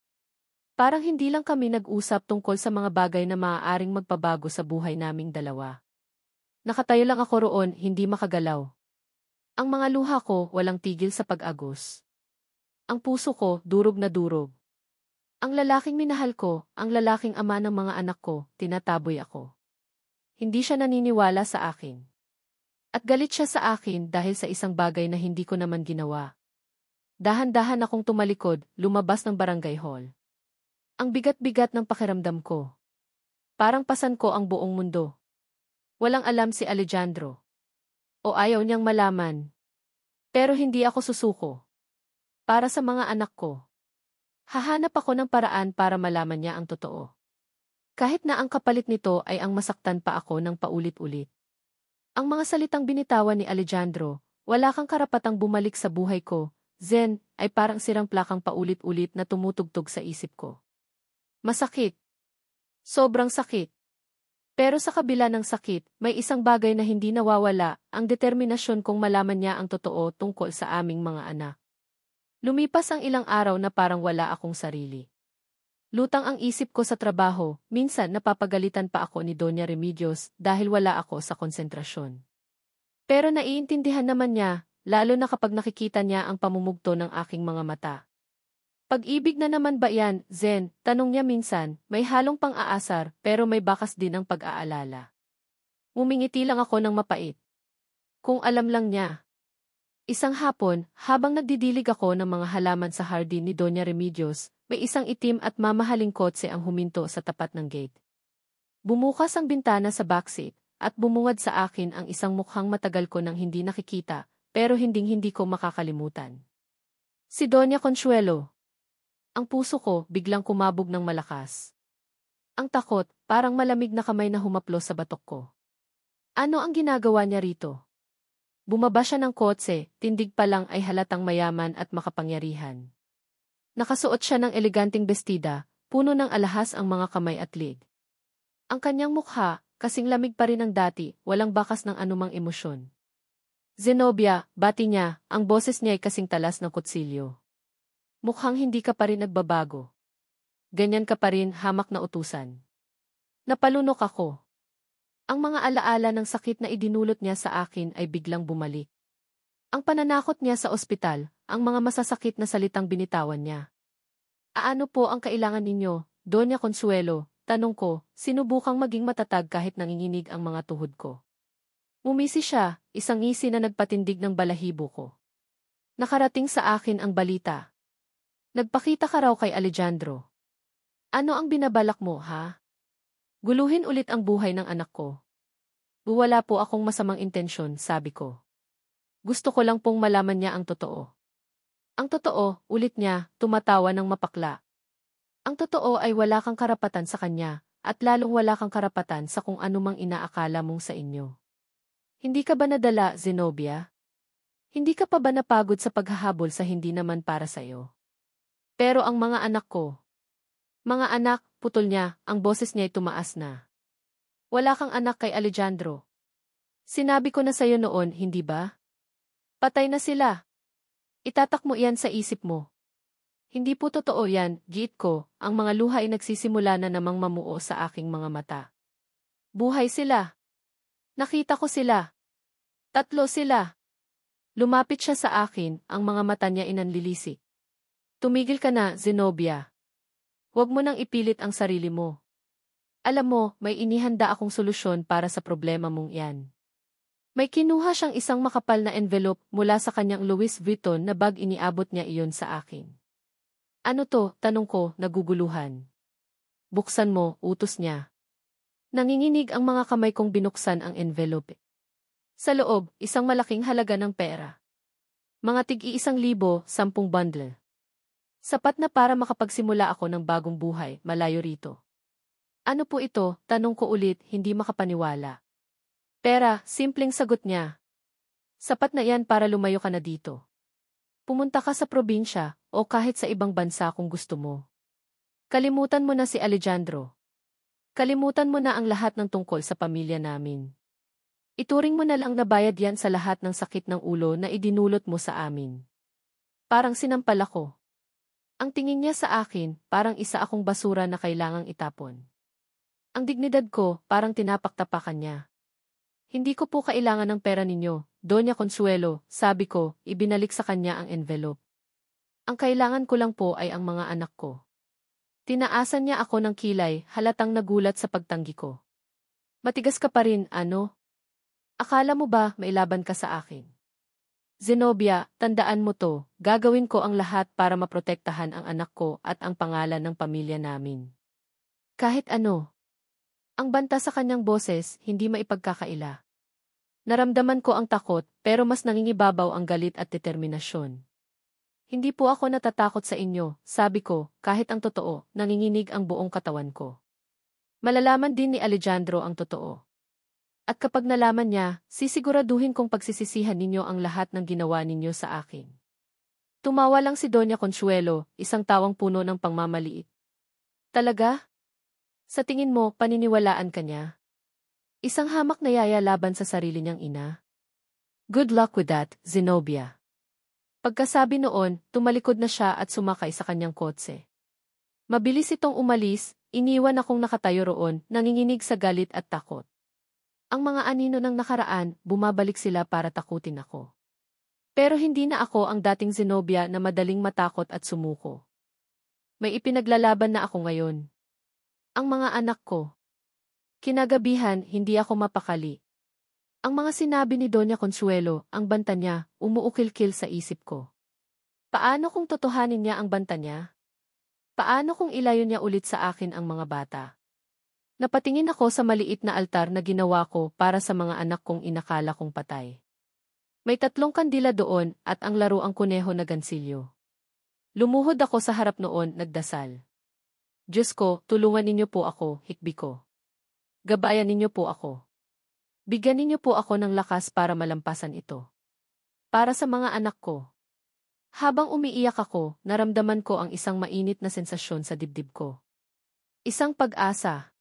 S1: Parang hindi lang kami nag-usap tungkol sa mga bagay na maaaring magpabago sa buhay naming dalawa. Nakatayo lang ako roon, hindi makagalaw. Ang mga luha ko, walang tigil sa pag-agos. Ang puso ko, durog na durog. Ang lalaking minahal ko, ang lalaking ama ng mga anak ko, tinataboy ako. Hindi siya naniniwala sa akin. At galit siya sa akin dahil sa isang bagay na hindi ko naman ginawa. Dahan-dahan akong tumalikod, lumabas ng barangay hall. Ang bigat-bigat ng pakiramdam ko. Parang pasan ko ang buong mundo. Walang alam si Alejandro. O ayaw niyang malaman. Pero hindi ako susuko. Para sa mga anak ko. Hahanap ako ng paraan para malaman niya ang totoo. Kahit na ang kapalit nito ay ang masaktan pa ako ng paulit-ulit. Ang mga salitang binitawan ni Alejandro, wala kang karapatang bumalik sa buhay ko, Zen, ay parang sirang plakang paulit-ulit na tumutugtog sa isip ko. Masakit. Sobrang sakit. Pero sa kabila ng sakit, may isang bagay na hindi nawawala, ang determinasyon kong malaman niya ang totoo tungkol sa aming mga anak. Lumipas ang ilang araw na parang wala akong sarili. Lutang ang isip ko sa trabaho, minsan napapagalitan pa ako ni Doña Remedios dahil wala ako sa konsentrasyon. Pero naiintindihan naman niya, lalo na kapag nakikita niya ang pamumugto ng aking mga mata. Pag-ibig na naman ba yan, Zen? Tanong niya minsan, may halong pang-aasar pero may bakas din ang pag-aalala. Ngumingiti lang ako ng mapait. Kung alam lang niya. Isang hapon, habang nagdidilig ako ng mga halaman sa hardin ni Doña Remedios, may isang itim at mamahaling kotse ang huminto sa tapat ng gate. Bumukas ang bintana sa backseat, at bumungad sa akin ang isang mukhang matagal ko nang hindi nakikita, pero hinding-hindi ko makakalimutan. Si Doña Consuelo. Ang puso ko biglang kumabog ng malakas. Ang takot, parang malamig na kamay na humaplos sa batok ko. Ano ang ginagawa niya rito? Bumaba siya ng kotse, tindig pa lang ay halatang mayaman at makapangyarihan. Nakasuot siya ng eleganting bestida, puno ng alahas ang mga kamay at lig. Ang kanyang mukha, kasing lamig pa rin ng dati, walang bakas ng anumang emosyon. Zenobia, bati niya, ang boses niya ay kasing talas ng kutsilyo. Mukhang hindi ka pa rin nagbabago. Ganyan ka pa rin, hamak na utusan. Napalunok ako. Ang mga alaala ng sakit na idinulot niya sa akin ay biglang bumalik. Ang pananakot niya sa ospital, ang mga masasakit na salitang binitawan niya. Aano po ang kailangan ninyo, Doña Consuelo? Tanong ko, sinubukang maging matatag kahit nanginginig ang mga tuhod ko. Umisi siya, isang ngisi na nagpatindig ng balahibo ko. Nakarating sa akin ang balita. Nagpakita ka raw kay Alejandro. Ano ang binabalak mo, ha? Guluhin ulit ang buhay ng anak ko. Wala po akong masamang intensyon, sabi ko. Gusto ko lang pong malaman niya ang totoo. Ang totoo, ulit niya, tumatawa ng mapakla. Ang totoo ay wala kang karapatan sa kanya, at lalong wala kang karapatan sa kung anumang inaakala mong sa inyo. Hindi ka ba nadala, Zenobia? Hindi ka pa ba napagod sa paghahabol sa hindi naman para sa iyo? Pero ang mga anak ko. Mga anak, putol niya, ang boses niya ay tumaas na. Wala kang anak kay Alejandro. Sinabi ko na sa'yo noon, hindi ba? Patay na sila. Itatak mo iyan sa isip mo. Hindi po totoo yan, giit ko, ang mga luha ay nagsisimula na namang mamuo sa aking mga mata. Buhay sila. Nakita ko sila. Tatlo sila. Lumapit siya sa akin, ang mga mata niya inanlilisik. Tumigil ka na, Zenobia. Huwag mo nang ipilit ang sarili mo. Alam mo, may inihanda akong solusyon para sa problema mong iyan. May kinuha siyang isang makapal na envelope mula sa kanyang Louis Vuitton na bag, iniabot niya iyon sa akin. Ano to? Tanong ko, naguguluhan. Buksan mo, utos niya. Nanginginig ang mga kamay kong binuksan ang envelope. Sa loob, isang malaking halaga ng pera. Mga tig-1,000, 10 bundle. Sapat na para makapagsimula ako ng bagong buhay, malayo rito. Ano po ito? Tanong ko ulit, hindi makapaniwala. Pera, simpleng sagot niya. Sapat na yan para lumayo ka na dito. Pumunta ka sa probinsya, o kahit sa ibang bansa kung gusto mo. Kalimutan mo na si Alejandro. Kalimutan mo na ang lahat ng tungkol sa pamilya namin. Ituring mo na lang na bayad yan sa lahat ng sakit ng ulo na idinulot mo sa amin. Parang sinampal ako. Ang tingin niya sa akin, parang isa akong basura na kailangang itapon. Ang dignidad ko, parang tinapaktapakan niya. Hindi ko po kailangan ng pera ninyo, Doña Consuelo, sabi ko, ibinalik sa kanya ang envelope. Ang kailangan ko lang po ay ang mga anak ko. Tinaasan niya ako ng kilay, halatang nagulat sa pagtanggi ko. Matigas ka pa rin, ano? Akala mo ba may laban ka sa akin? Zenobia, tandaan mo to, gagawin ko ang lahat para maprotektahan ang anak ko at ang pangalan ng pamilya namin. Kahit ano. Ang banta sa kanyang boses, hindi maipagkakaila. Naramdaman ko ang takot, pero mas nangingibabaw ang galit at determinasyon. Hindi po ako natatakot sa inyo, sabi ko, kahit ang totoo, nanginginig ang buong katawan ko. Malalaman din ni Alejandro ang totoo. At kapag nalaman niya, sisiguraduhin kong pagsisisihan ninyo ang lahat ng ginawa ninyo sa akin. Tumawa lang si Doña Consuelo, isang tawang puno ng pangmamaliit. Talaga? Sa tingin mo, paniniwalaan ka niya? Isang hamak na yaya laban sa sarili niyang ina? Good luck with that, Zenobia. Pagkasabi noon, tumalikod na siya at sumakay sa kanyang kotse. Mabilis itong umalis, iniwan akong nakatayo roon, nanginginig sa galit at takot. Ang mga anino ng nakaraan, bumabalik sila para takutin ako. Pero hindi na ako ang dating Zenobia na madaling matakot at sumuko. May ipinaglalaban na ako ngayon. Ang mga anak ko. Kinagabihan, hindi ako mapakali. Ang mga sinabi ni Doña Consuelo, ang banta niya, umuukil-kil sa isip ko. Paano kung totohanin niya ang banta niya? Paano kung ilayo niya ulit sa akin ang mga bata? Napatingin ako sa maliit na altar na ginawa ko para sa mga anak kong inakala kong patay. May 3 kandila doon at ang laro ang kuneho na gansilyo. Lumuhod ako sa harap noon, nagdasal. Diyos ko, tulungan ninyo po ako, hikbi ko. Gabayan ninyo po ako. Bigyan ninyo po ako ng lakas para malampasan ito. Para sa mga anak ko. Habang umiiyak ako, naramdaman ko ang isang mainit na sensasyon sa dibdib ko. Isang pag-asa.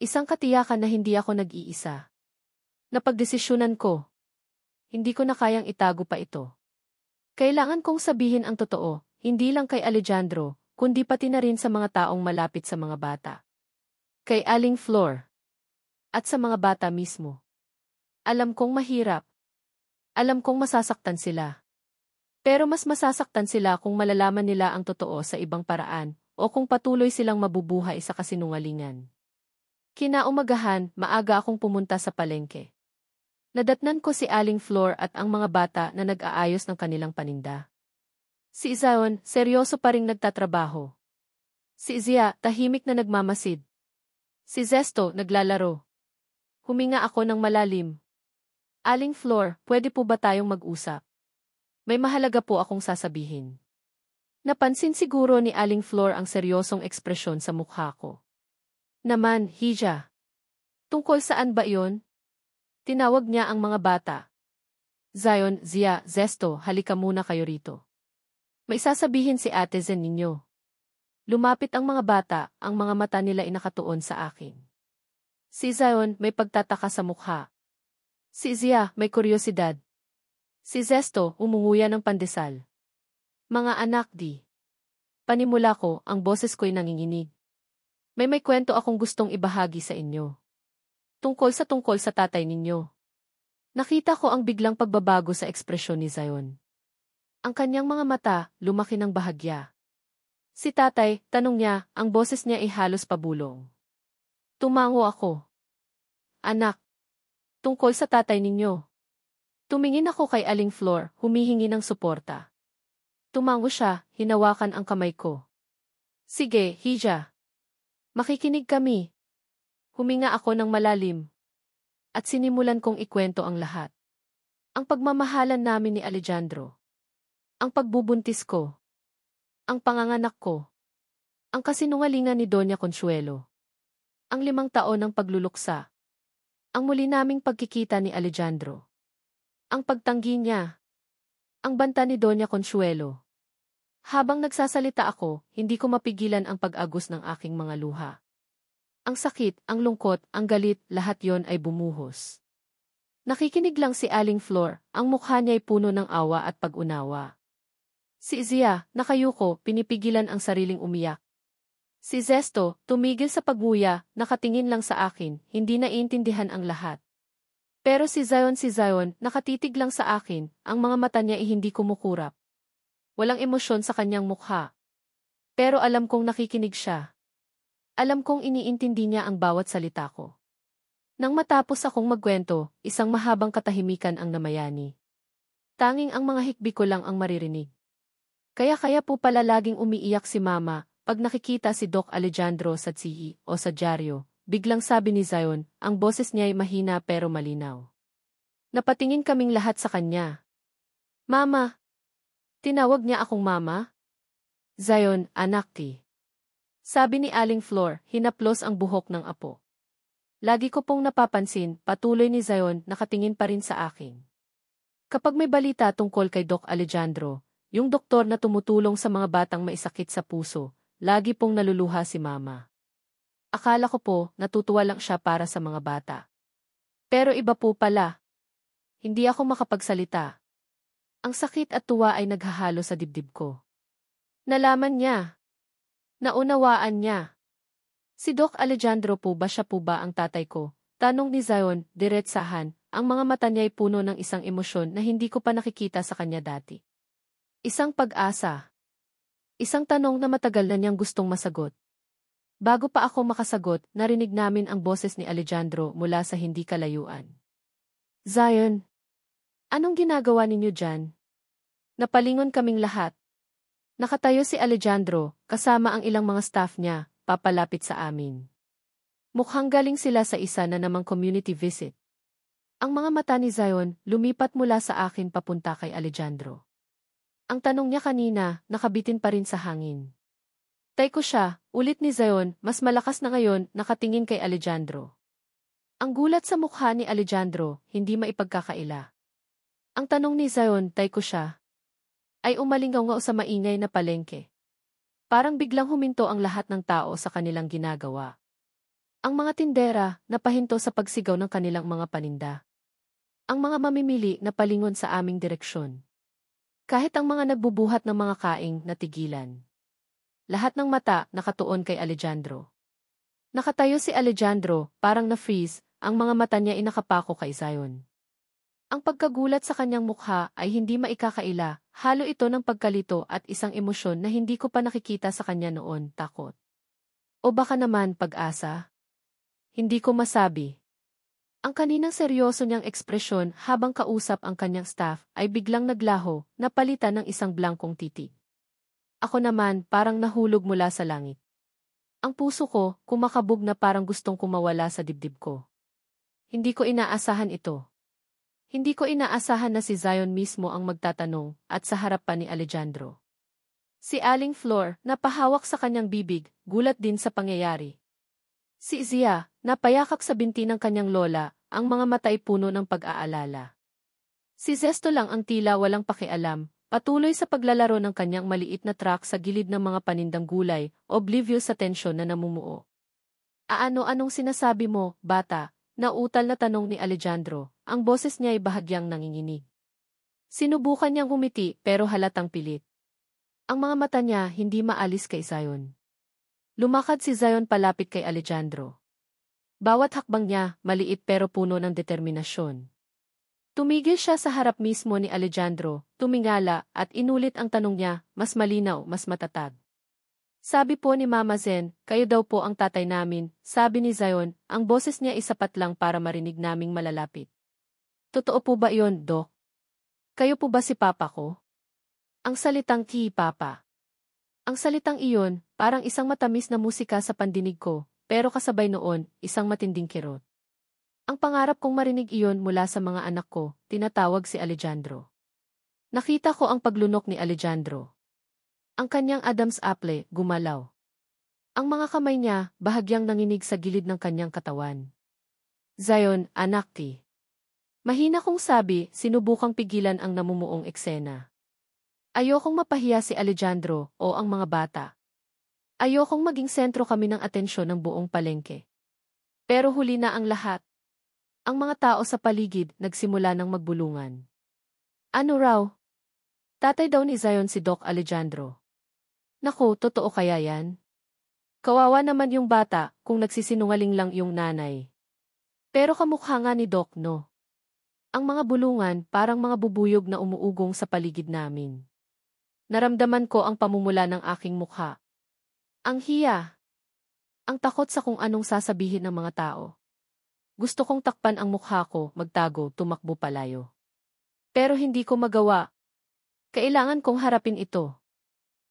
S1: Isang katiyakan na hindi ako nag-iisa. Napagdesisyonan ko. Hindi ko na kayang itago pa ito. Kailangan kong sabihin ang totoo, hindi lang kay Alejandro, kundi pati na rin sa mga taong malapit sa mga bata. Kay Aling Flor. At sa mga bata mismo. Alam kong mahirap. Alam kong masasaktan sila. Pero mas masasaktan sila kung malalaman nila ang totoo sa ibang paraan, o kung patuloy silang mabubuhay sa kasinungalingan. Kinaumagahan, maaga akong pumunta sa palengke. Nadatnan ko si Aling Flor at ang mga bata na nag-aayos ng kanilang paninda. Si Zion, seryoso pa ring nagtatrabaho. Si Zia, tahimik na nagmamasid. Si Zesto, naglalaro. Huminga ako ng malalim. Aling Flor, pwede po ba tayong mag-usap? May mahalaga po akong sasabihin. Napansin siguro ni Aling Flor ang seryosong ekspresyon sa mukha ko. Naman, Hija. Tungkol saan ba iyon? Tinawag niya ang mga bata. Zion, Zia, Zesto, halika muna kayo rito. May sasabihin si Ate Zen ninyo. Lumapit ang mga bata, ang mga mata nila inakatuon sa akin. Si Zion may pagtataka sa mukha. Si Zia may kuryosidad. Si Zesto umunguya ng pandesal. Mga anak di. Panimula ko, ang boses ko'y nanginginig. May kwento akong gustong ibahagi sa inyo. Tungkol sa tatay ninyo. Nakita ko ang biglang pagbabago sa ekspresyon ni Zion. Ang kanyang mga mata, lumaki ng bahagya. Si tatay, tanong niya, ang boses niya ay halos pabulong. Tumango ako. Anak, tungkol sa tatay ninyo. Tumingin ako kay Aling Flor, humihingi ng suporta. Tumango siya, hinawakan ang kamay ko. Sige, Hija. Makikinig kami. Huminga ako ng malalim. At sinimulan kong ikwento ang lahat. Ang pagmamahalan namin ni Alejandro. Ang pagbubuntis ko. Ang panganganak ko. Ang kasinungalingan ni Doña Consuelo. Ang 5 taon ng pagluluksa. Ang muli naming pagkikita ni Alejandro. Ang pagtanggi niya. Ang banta ni Doña Consuelo. Habang nagsasalita ako, hindi ko mapigilan ang pag-agos ng aking mga luha. Ang sakit, ang lungkot, ang galit, lahat yon ay bumuhos. Nakikinig lang si Aling Flor, ang mukha niya ay puno ng awa at pag-unawa. Si Zia, nakayuko, pinipigilan ang sariling umiyak. Si Zesto, tumigil sa pagbuya, nakatingin lang sa akin, hindi naiintindihan ang lahat. Pero si Zion, nakatitig lang sa akin, ang mga mata niya ay hindi kumukurap. Walang emosyon sa kanyang mukha. Pero alam kong nakikinig siya. Alam kong iniintindi niya ang bawat salita ko. Nang matapos akong magkwento, isang mahabang katahimikan ang namayani. Tanging ang mga hikbi ko lang ang maririnig. Kaya po pala laging umiiyak si Mama, pag nakikita si Doc Alejandro sa tsihi o sa dyaryo, biglang sabi ni Zion, ang boses niya ay mahina pero malinaw. Napatingin kaming lahat sa kanya. Mama! Tinawag niya akong Mama? Zion, anak ti. Sabi ni Aling Flor, hinaplos ang buhok ng apo. Lagi ko pong napapansin, patuloy ni Zion, nakatingin pa rin sa akin. Kapag may balita tungkol kay Doc Alejandro, yung doktor na tumutulong sa mga batang maisakit sa puso, lagi pong naluluha si Mama. Akala ko po, natutuwa lang siya para sa mga bata. Pero iba po pala. Hindi ako makapagsalita. Ang sakit at tuwa ay naghahalo sa dibdib ko. Nalaman niya. Naunawaan niya. Si Doc Alejandro po ba ang tatay ko? Tanong ni Zion, diretsahan, ang mga mata niya ay puno ng isang emosyon na hindi ko pa nakikita sa kanya dati. Isang pag-asa. Isang tanong na matagal na niyang gustong masagot. Bago pa ako makasagot, narinig namin ang boses ni Alejandro mula sa hindi kalayuan. Zion, anong ginagawa ninyo dyan? Napalingon kaming lahat. Nakatayo si Alejandro, kasama ang ilang mga staff niya, papalapit sa amin. Mukhang galing sila sa isa na namang community visit. Ang mga mata ni Zion, lumipat mula sa akin papunta kay Alejandro. Ang tanong niya kanina, nakabitin pa rin sa hangin. Tay ko siya, ulit ni Zion, mas malakas na ngayon, nakatingin kay Alejandro. Ang gulat sa mukha ni Alejandro, hindi maipagkakaila. Ang tanong ni Zion, tay ko siya, ay umalingaw sa maingay na palengke. Parang biglang huminto ang lahat ng tao sa kanilang ginagawa. Ang mga tindera, napahinto sa pagsigaw ng kanilang mga paninda. Ang mga mamimili, napalingon sa aming direksyon. Kahit ang mga nagbubuhat ng mga kaing, natigilan. Lahat ng mata, nakatuon kay Alejandro. Nakatayo si Alejandro, parang na-freeze, ang mga mata niya ay nakapako kay Zion. Ang pagkagulat sa kanyang mukha ay hindi maikakaila, halo ito ng pagkalito at isang emosyon na hindi ko pa nakikita sa kanya noon, takot. O baka naman pag-asa? Hindi ko masabi. Ang kaninang seryoso niyang ekspresyon habang kausap ang kanyang staff ay biglang naglaho, napalitan ng isang blankong titig. Ako naman parang nahulog mula sa langit. Ang puso ko, kumakabog na parang gustong kumawala sa dibdib ko. Hindi ko inaasahan ito. Hindi ko inaasahan na si Zion mismo ang magtatanong at sa harap pa ni Alejandro. Si Aling Flor, napahawak sa kanyang bibig, gulat din sa pangyayari. Si Zia, napayakap sa binti ng kanyang lola, ang mga mata ay puno ng pag-aalala. Si Zesto lang ang tila walang pakialam, patuloy sa paglalaro ng kanyang maliit na truck sa gilid ng mga panindang gulay, oblivious sa tensyon na namumuo. Anong sinasabi mo, bata? Nautal na tanong ni Alejandro, ang boses niya ay bahagyang nanginginig. Sinubukan niyang humiti pero halatang pilit. Ang mga mata niya hindi maalis kay Zion. Lumakad si Zion palapit kay Alejandro. Bawat hakbang niya, maliit pero puno ng determinasyon. Tumigil siya sa harap mismo ni Alejandro, tumingala, at inulit ang tanong niya, mas malinaw, mas matatag. Sabi po ni Mama Zen, kayo daw po ang tatay namin, sabi ni Zion, ang boses niya isapat lang para marinig naming malalapit. Totoo po ba iyon, Dok? Kayo po ba si Papa ko? Ang salitang Papa. Ang salitang iyon, parang isang matamis na musika sa pandinig ko, pero kasabay noon, isang matinding kirot. Ang pangarap kong marinig iyon mula sa mga anak ko, tinatawag si Alejandro. Nakita ko ang paglunok ni Alejandro. Ang kanyang Adam's apple, gumalaw. Ang mga kamay niya, bahagyang nanginig sa gilid ng kanyang katawan. Zion, anak ti. Mahina kong sabi, sinubukang pigilan ang namumuong eksena. Ayokong mapahiya si Alejandro o ang mga bata. Ayokong maging sentro kami ng atensyon ng buong palengke. Pero huli na ang lahat. Ang mga tao sa paligid nagsimula ng magbulungan. Ano raw? Tatay daw ni Zion si Doc Alejandro. Naku, totoo kaya yan? Kawawa naman yung bata kung nagsisinungaling lang yung nanay. Pero kamukha nga ni Doc, no? Ang mga bulungan parang mga bubuyog na umuugong sa paligid namin. Naramdaman ko ang pamumula ng aking mukha. Ang hiya. Ang takot sa kung anong sasabihin ng mga tao. Gusto kong takpan ang mukha ko, magtago, tumakbo palayo. Pero hindi ko magawa. Kailangan kong harapin ito.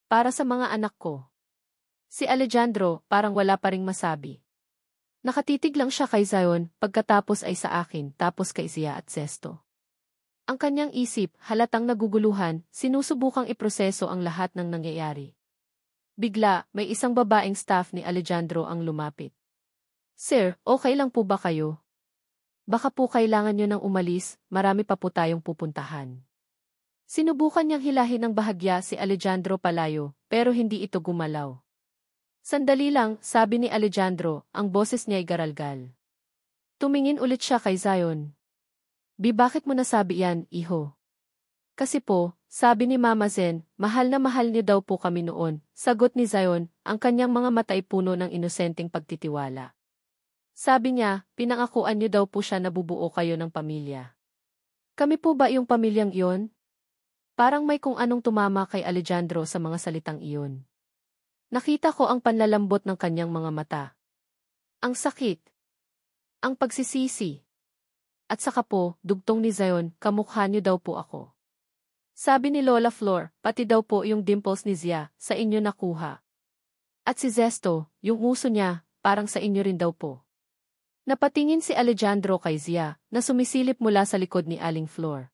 S1: Para sa mga anak ko. Si Alejandro, parang wala pa ring masabi. Nakatitig lang siya kay Zion, pagkatapos ay sa akin, tapos kay Zia at Zesto. Ang kanyang isip, halatang naguguluhan, sinusubukang iproseso ang lahat ng nangyayari. Bigla, may isang babaeng staff ni Alejandro ang lumapit. Sir, okay lang po ba kayo? Baka po kailangan nyo nang umalis, marami pa po tayong pupuntahan. Sinubukan niyang hilahin ng bahagya si Alejandro palayo, pero hindi ito gumalaw. Sandali lang, sabi ni Alejandro, ang boses niya'y garalgal. Tumingin ulit siya kay Zion. Bakit mo nasabi yan, iho? Kasi po, sabi ni Mama Zen, mahal na mahal niyo daw po kami noon, sagot ni Zion, ang kanyang mga mata ay puno ng inosenteng pagtitiwala. Sabi niya, pinangakuan niyo daw po siya na bubuo kayo ng pamilya. Kami po ba yung pamilyang iyon? Parang may kung anong tumama kay Alejandro sa mga salitang iyon. Nakita ko ang panlalambot ng kanyang mga mata. Ang sakit. Ang pagsisisi. At saka po, dugtong ni Zion, kamukha niyo daw po ako. Sabi ni Lola Flor, pati daw po yung dimples ni Zia, sa inyo nakuha. At si Zesto, yung nguso niya, parang sa inyo rin daw po. Napatingin si Alejandro kay Zia, na sumisilip mula sa likod ni Aling Flor.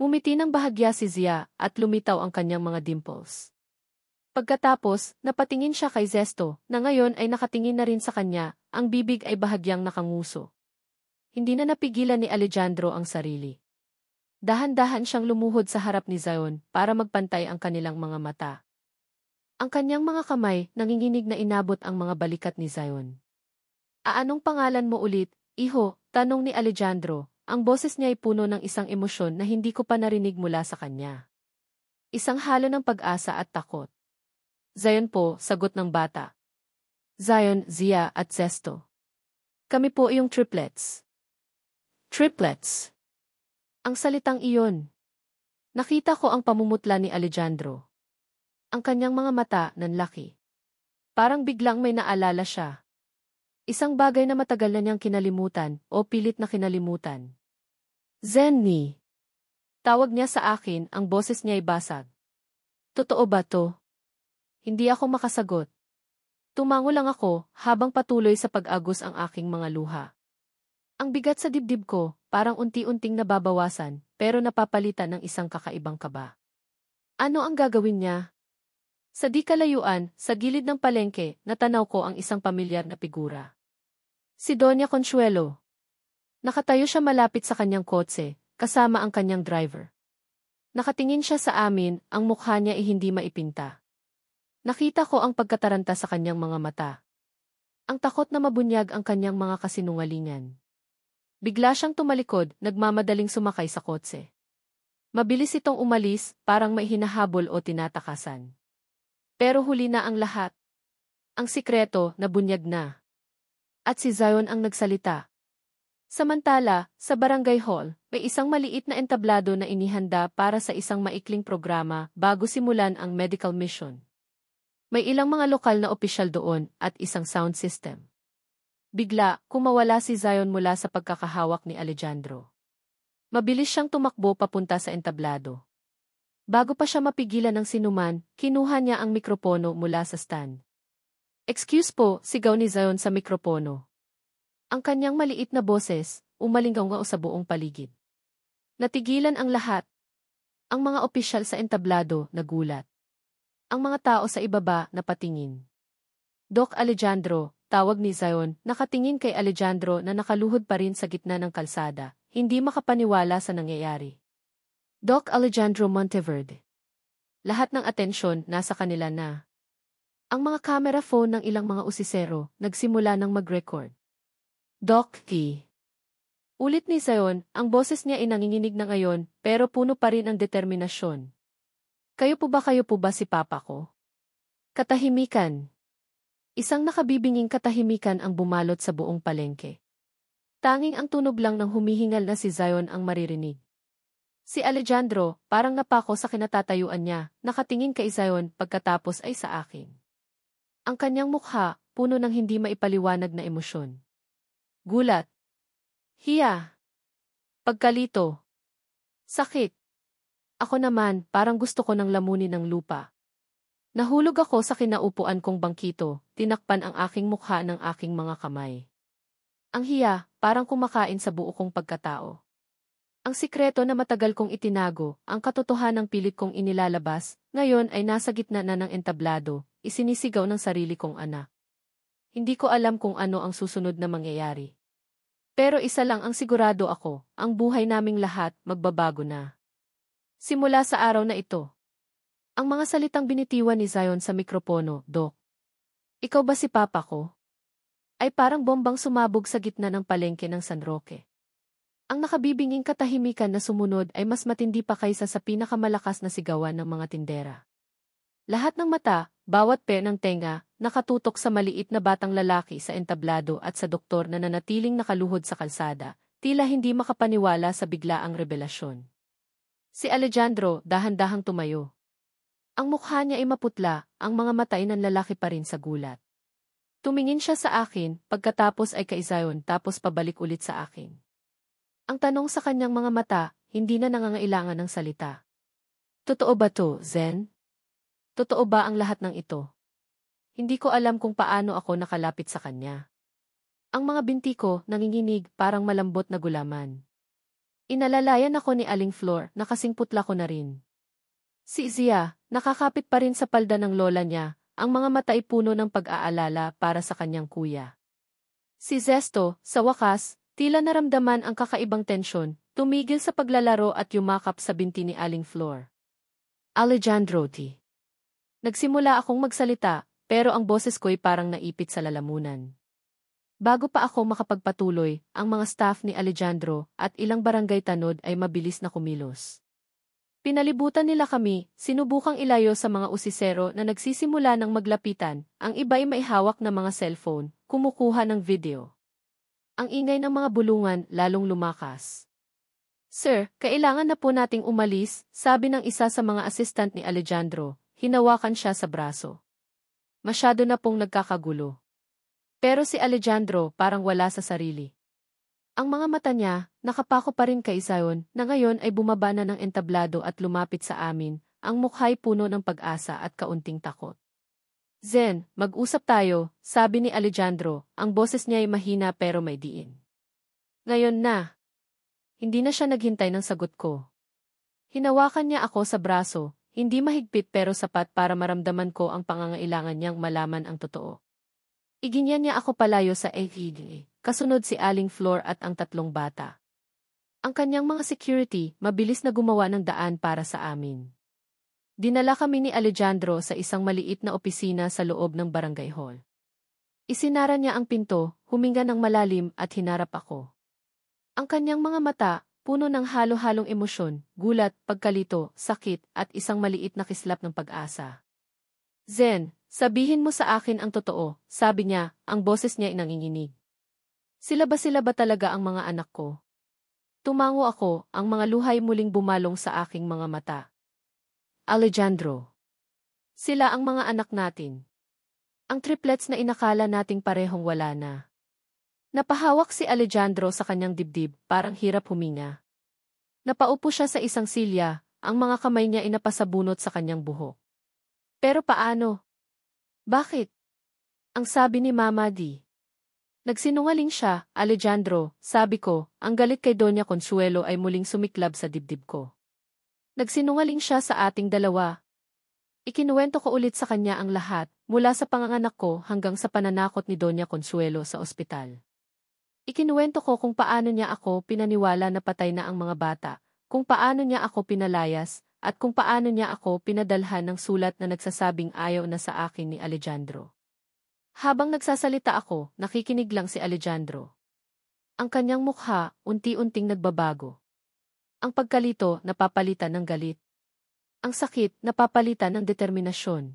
S1: Ngumiti ng bahagya si Zia, at lumitaw ang kanyang mga dimples. Pagkatapos, napatingin siya kay Zesto, na ngayon ay nakatingin na rin sa kanya, ang bibig ay bahagyang nakanguso. Hindi na napigilan ni Alejandro ang sarili. Dahan-dahan siyang lumuhod sa harap ni Zion, para magpantay ang kanilang mga mata. Ang kanyang mga kamay, nanginginig na inabot ang mga balikat ni Zion. Anong pangalan mo ulit, iho? Tanong ni Alejandro, ang boses niya ay puno ng isang emosyon na hindi ko pa narinig mula sa kanya. Isang halo ng pag-asa at takot. Zion po, sagot ng bata. Zion, Zia at Zesto. Kami po yung triplets. Triplets. Ang salitang iyon. Nakita ko ang pamumutla ni Alejandro. Ang kanyang mga mata nanlaki. Parang biglang may naalala siya. Isang bagay na matagal na niyang kinalimutan o pilit na kinalimutan. Zenny. Tawag niya sa akin, ang boses niya ay basag. Totoo ba to? Hindi ako makasagot. Tumango lang ako habang patuloy sa pag-agos ang aking mga luha. Ang bigat sa dibdib ko, parang unti-unting nababawasan, pero napapalitan ng isang kakaibang kaba. Ano ang gagawin niya? Sa di kalayuan, sa gilid ng palengke, natanaw ko ang isang pamilyar na figura. Si Doña Consuelo. Nakatayo siya malapit sa kanyang kotse, kasama ang kanyang driver. Nakatingin siya sa amin, ang mukha niya ay hindi maipinta. Nakita ko ang pagkataranta sa kanyang mga mata. Ang takot na mabunyag ang kanyang mga kasinungalingan. Bigla siyang tumalikod, nagmamadaling sumakay sa kotse. Mabilis itong umalis, parang may hinahabol o tinatakasan. Pero huli na ang lahat. Ang sikreto, nabunyag na. At si Zion ang nagsalita. Samantala, sa barangay hall, may isang maliit na entablado na inihanda para sa isang maikling programa bago simulan ang medical mission. May ilang mga lokal na opisyal doon at isang sound system. Bigla, kumawala si Zion mula sa pagkakahawak ni Alejandro. Mabilis siyang tumakbo papunta sa entablado. Bago pa siya mapigilan ng sinuman, kinuha niya ang mikropono mula sa stand. "Excuse po," sigaw ni Zion sa mikropono. Ang kanyang maliit na boses, umalinggaw sa buong paligid. Natigilan ang lahat. Ang mga opisyal sa entablado, nagulat. Ang mga tao sa ibaba, napatingin. "Doc Alejandro," tawag ni Zion, nakatingin kay Alejandro na nakaluhod pa rin sa gitna ng kalsada, hindi makapaniwala sa nangyayari. "Doc Alejandro Monteverde." Lahat ng atensyon nasa kanila na. Ang mga camera phone ng ilang mga usisero, nagsimula ng mag-record. "Doc T." Ulit ni Zion, ang boses niya ay nanginginig na ngayon, pero puno pa rin ang determinasyon. Kayo po ba si Papa ko?" Katahimikan. Isang nakabibinging katahimikan ang bumalot sa buong palengke. Tanging ang tunog lang ng humihingal na si Zion ang maririnig. Si Alejandro, parang napako sa kinatatayuan niya, nakatingin kay Zion pagkatapos ay sa akin. Ang kanyang mukha, puno ng hindi maipaliwanag na emosyon. Gulat. Hiya. Pagkalito. Sakit. Ako naman, parang gusto ko ng lamunin ng lupa. Nahulog ako sa kinaupuan kong bangkito, tinakpan ang aking mukha ng aking mga kamay. Ang hiya, parang kumakain sa buo kong pagkatao. Ang sikreto na matagal kong itinago, ang katotohanang pilit kong inilalabas, ngayon ay nasa gitna na ng entablado, isinisigaw ng sarili kong anak. Hindi ko alam kung ano ang susunod na mangyayari. Pero isa lang ang sigurado ako, ang buhay naming lahat magbabago na. Simula sa araw na ito. Ang mga salitang binitiwan ni Zion sa mikropono, "Doc, ikaw ba si Papa ko?" ay parang bombang sumabog sa gitna ng palengke ng San Roque. Ang nakabibinging katahimikan na sumunod ay mas matindi pa kaysa sa pinakamalakas na sigawan ng mga tindera. Lahat ng mata, bawat pe ng tenga, nakatutok sa maliit na batang lalaki sa entablado at sa doktor na nanatiling nakaluhod sa kalsada, tila hindi makapaniwala sa biglaang revelasyon. Si Alejandro, dahan-dahang tumayo. Ang mukha niya ay maputla, ang mga mata ay nanlalaki pa rin sa gulat. Tumingin siya sa akin, pagkatapos ay kay Zion tapos pabalik ulit sa akin. Ang tanong sa kanyang mga mata, hindi na nangangailangan ng salita. "Totoo ba to, Zen? Totoo ba ang lahat ng ito?" Hindi ko alam kung paano ako nakalapit sa kanya. Ang mga binti ko, nanginginig, parang malambot na gulaman. Inalalayan ako ni Aling Flor, na kasing putla ko na rin. Si Zia, nakakapit pa rin sa palda ng lola niya, ang mga mata ay puno ng pag-aalala para sa kanyang kuya. Si Zesto, sa wakas, tila naramdaman ang kakaibang tensyon, tumigil sa paglalaro at yumakap sa binti ni Aling Flor. "Alejandro T." Nagsimula akong magsalita, pero ang boses ko'y parang naipit sa lalamunan. Bago pa ako makapagpatuloy, ang mga staff ni Alejandro at ilang barangay tanod ay mabilis na kumilos. Pinalibutan nila kami, sinubukang ilayo sa mga usisero na nagsisimula ng maglapitan, ang iba ay may hawak na mga cellphone, kumukuha ng video. Ang ingay ng mga bulungan lalong lumakas. "Sir, kailangan na po nating umalis," sabi ng isa sa mga assistant ni Alejandro, hinawakan siya sa braso. Masyado na pong nagkakagulo. Pero si Alejandro parang wala sa sarili. Ang mga mata niya, nakapako pa rin kay Zion, na ngayon ay bumaba na ng entablado at lumapit sa amin, ang mukha'y puno ng pag-asa at kaunting takot. "Zen, mag-usap tayo," sabi ni Alejandro, ang boses niya ay mahina pero may diin. Ngayon na. Hindi na siya naghintay ng sagot ko. Hinawakan niya ako sa braso, hindi mahigpit pero sapat para maramdaman ko ang pangangailangan niyang malaman ang totoo. Iginyan niya ako palayo sa AED, kasunod si Aling Flor at ang 3 bata. Ang kanyang mga security, mabilis na gumawa ng daan para sa amin. Dinala kami ni Alejandro sa isang maliit na opisina sa loob ng barangay hall. Isinara niya ang pinto, huminga ng malalim at hinarap ako. Ang kanyang mga mata, puno ng halo-halong emosyon, gulat, pagkalito, sakit, at isang maliit na kislap ng pag-asa. Zen, sabihin mo sa akin ang totoo, sabi niya, ang boses niya ay nanginginig. Sila ba talaga ang mga anak ko? Tumango ako, ang mga luhay muling bumalong sa aking mga mata. Alejandro. Sila ang mga anak natin. Ang triplets na inakala nating parehong wala na. Napahawak si Alejandro sa kanyang dibdib, parang hirap huminga. Napaupo siya sa isang silya, ang mga kamay niya inapasabunot sa kanyang buhok. Pero paano? Bakit? Ang sabi ni Mama D. Nagsinungaling siya, Alejandro, sabi ko, ang galit kay Doña Consuelo ay muling sumiklab sa dibdib ko. Nagsinungaling siya sa ating dalawa. Ikinuwento ko ulit sa kanya ang lahat, mula sa panganganak ko hanggang sa pananakot ni Doña Consuelo sa ospital. Ikinuwento ko kung paano niya ako pinaniwala na patay na ang mga bata, kung paano niya ako pinalayas, at kung paano niya ako pinadalhan ng sulat na nagsasabing ayaw na sa akin ni Alejandro. Habang nagsasalita ako, nakikinig lang si Alejandro. Ang kanyang mukha, unti-unting nagbabago. Ang pagkalito, napapalitan ng galit. Ang sakit, napapalitan ng determinasyon.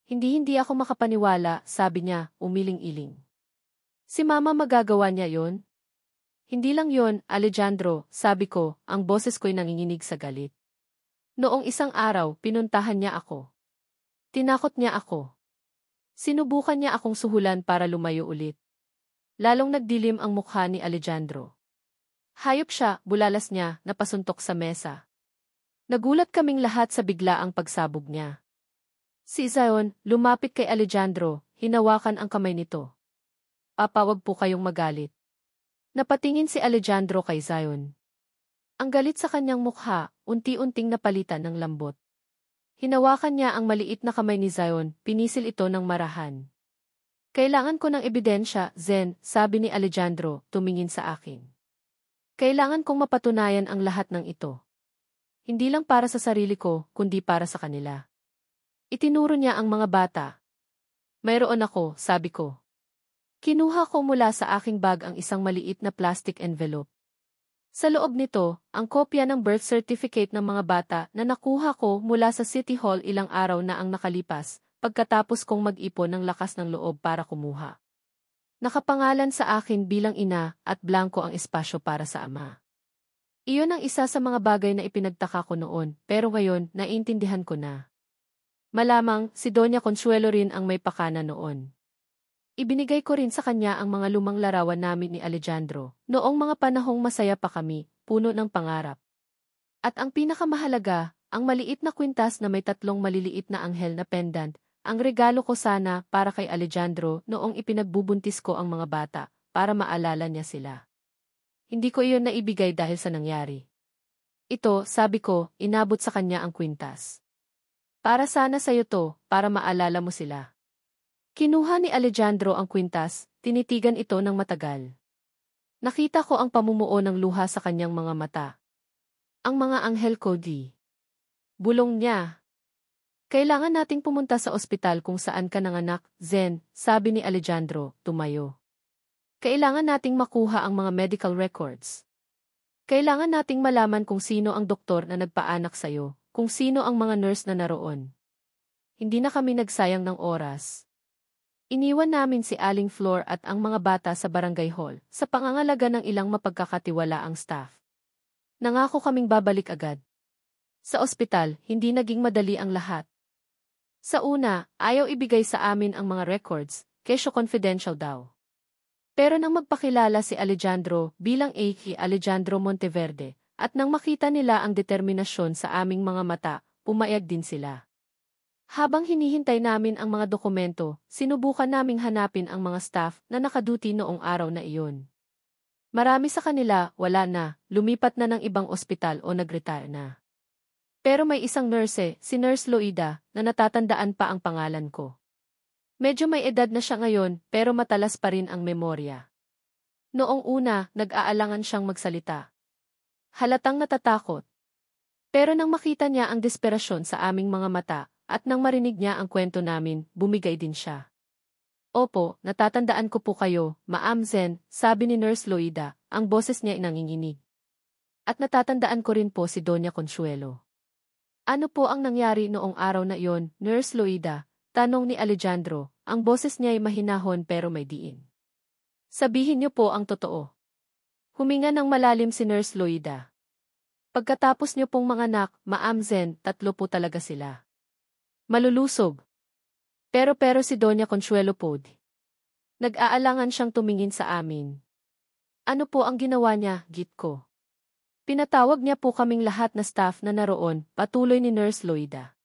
S1: Hindi ako makapaniwala, sabi niya, umiling-iling. Si Mama magagawa niya yon? Hindi lang yon, Alejandro, sabi ko, ang boses ko'y nanginginig sa galit. Noong isang araw, pinuntahan niya ako. Tinakot niya ako. Sinubukan niya akong suhulan para lumayo ulit. Lalong nagdilim ang mukha ni Alejandro. Hayop siya, bulalas niya, napasuntok sa mesa. Nagulat kaming lahat sa biglaang pagsabog niya. Si Zion, lumapit kay Alejandro, hinawakan ang kamay nito. Papa, wag po kayong magalit. Napatingin si Alejandro kay Zion. Ang galit sa kanyang mukha, unti-unting napalitan ng lambot. Hinawakan niya ang maliit na kamay ni Zion, pinisil ito ng marahan. Kailangan ko ng ebidensya, Zen, sabi ni Alejandro, tumingin sa akin. Kailangan kong mapatunayan ang lahat ng ito. Hindi lang para sa sarili ko, kundi para sa kanila. Itinuro niya ang mga bata. Mayroon ako, sabi ko. Kinuha ko mula sa aking bag ang isang maliit na plastic envelope. Sa loob nito, ang kopya ng birth certificate ng mga bata na nakuha ko mula sa City Hall ilang araw na ang nakalipas, pagkatapos kong mag-ipon ng lakas ng loob para kumuha. Nakapangalan sa akin bilang ina at blanko ang espasyo para sa ama. Iyon ang isa sa mga bagay na ipinagtaka ko noon, pero ngayon, naiintindihan ko na. Malamang, si Doña Consuelo rin ang may pakana noon. Ibinigay ko rin sa kanya ang mga lumang larawan namin ni Alejandro, noong mga panahong masaya pa kami, puno ng pangarap. At ang pinakamahalaga, ang maliit na kwintas na may 3 maliliit na anghel na pendant, ang regalo ko sana para kay Alejandro noong ipinagbubuntis ko ang mga bata, para maalala niya sila. Hindi ko iyon naibigay dahil sa nangyari. Ito, sabi ko, inabot sa kanya ang kwintas. Para sana sa'yo to, para maalala mo sila. Kinuha ni Alejandro ang kwintas, tinitigan ito ng matagal. Nakita ko ang pamumuo ng luha sa kanyang mga mata. Ang mga anghel ko di. Bulong niya. Kailangan nating pumunta sa ospital kung saan ka nanganak, Zen, sabi ni Alejandro, tumayo. Kailangan nating makuha ang mga medical records. Kailangan nating malaman kung sino ang doktor na nagpaanak sa'yo, kung sino ang mga nurse na naroon. Hindi na kami nagsayang ng oras. Iniwan namin si Aling Flor at ang mga bata sa barangay hall, sa pangangalaga ng ilang mapagkakatiwalaang staff. Nangako kaming babalik agad. Sa ospital, hindi naging madali ang lahat. Sa una, ayaw ibigay sa amin ang mga records, kesyo confidential daw. Pero nang magpakilala si Alejandro bilang A.K. Alejandro Monteverde, at nang makita nila ang determinasyon sa aming mga mata, pumayag din sila. Habang hinihintay namin ang mga dokumento, sinubukan naming hanapin ang mga staff na nakaduty noong araw na iyon. Marami sa kanila, wala na, lumipat na ng ibang ospital o nag-retire na. Pero may isang nurse, si Nurse Loida, na natatandaan pa ang pangalan ko. Medyo may edad na siya ngayon, pero matalas pa rin ang memorya. Noong una, nag-aalangan siyang magsalita. Halatang natatakot. Pero nang makita niya ang desperasyon sa aming mga mata, at nang marinig niya ang kwento namin, bumigay din siya. Opo, natatandaan ko po kayo, Ma'am Zen, sabi ni Nurse Loida, ang boses niya ay nanginginig. At natatandaan ko rin po si Doña Consuelo. Ano po ang nangyari noong araw na iyon, Nurse Loida? Tanong ni Alejandro, ang boses niya ay mahinahon pero may diin. Sabihin niyo po ang totoo. Huminga ng malalim si Nurse Loida. Pagkatapos niyo pong manganak, Ma'am Zen, 3 po talaga sila. Malulusob. Pero si Doña Consuelo po. Nag-aalangan siyang tumingin sa amin. Ano po ang ginawa niya, git ko? Pinatawag niya po kaming lahat na staff na naroon, patuloy ni Nurse Loida.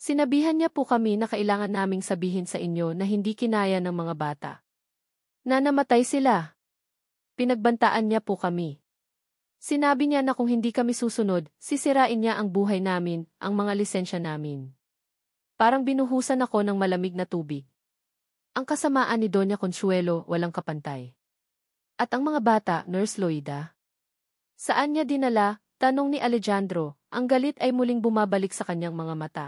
S1: Sinabihan niya po kami na kailangan naming sabihin sa inyo na hindi kinaya ng mga bata. Na namatay sila. Pinagbantaan niya po kami. Sinabi niya na kung hindi kami susunod, sisirain niya ang buhay namin, ang mga lisensya namin. Parang binuhusan ako ng malamig na tubig. Ang kasamaan ni Doña Consuelo walang kapantay. At ang mga bata, Nurse Loida? Saan niya dinala? Tanong ni Alejandro, ang galit ay muling bumabalik sa kanyang mga mata.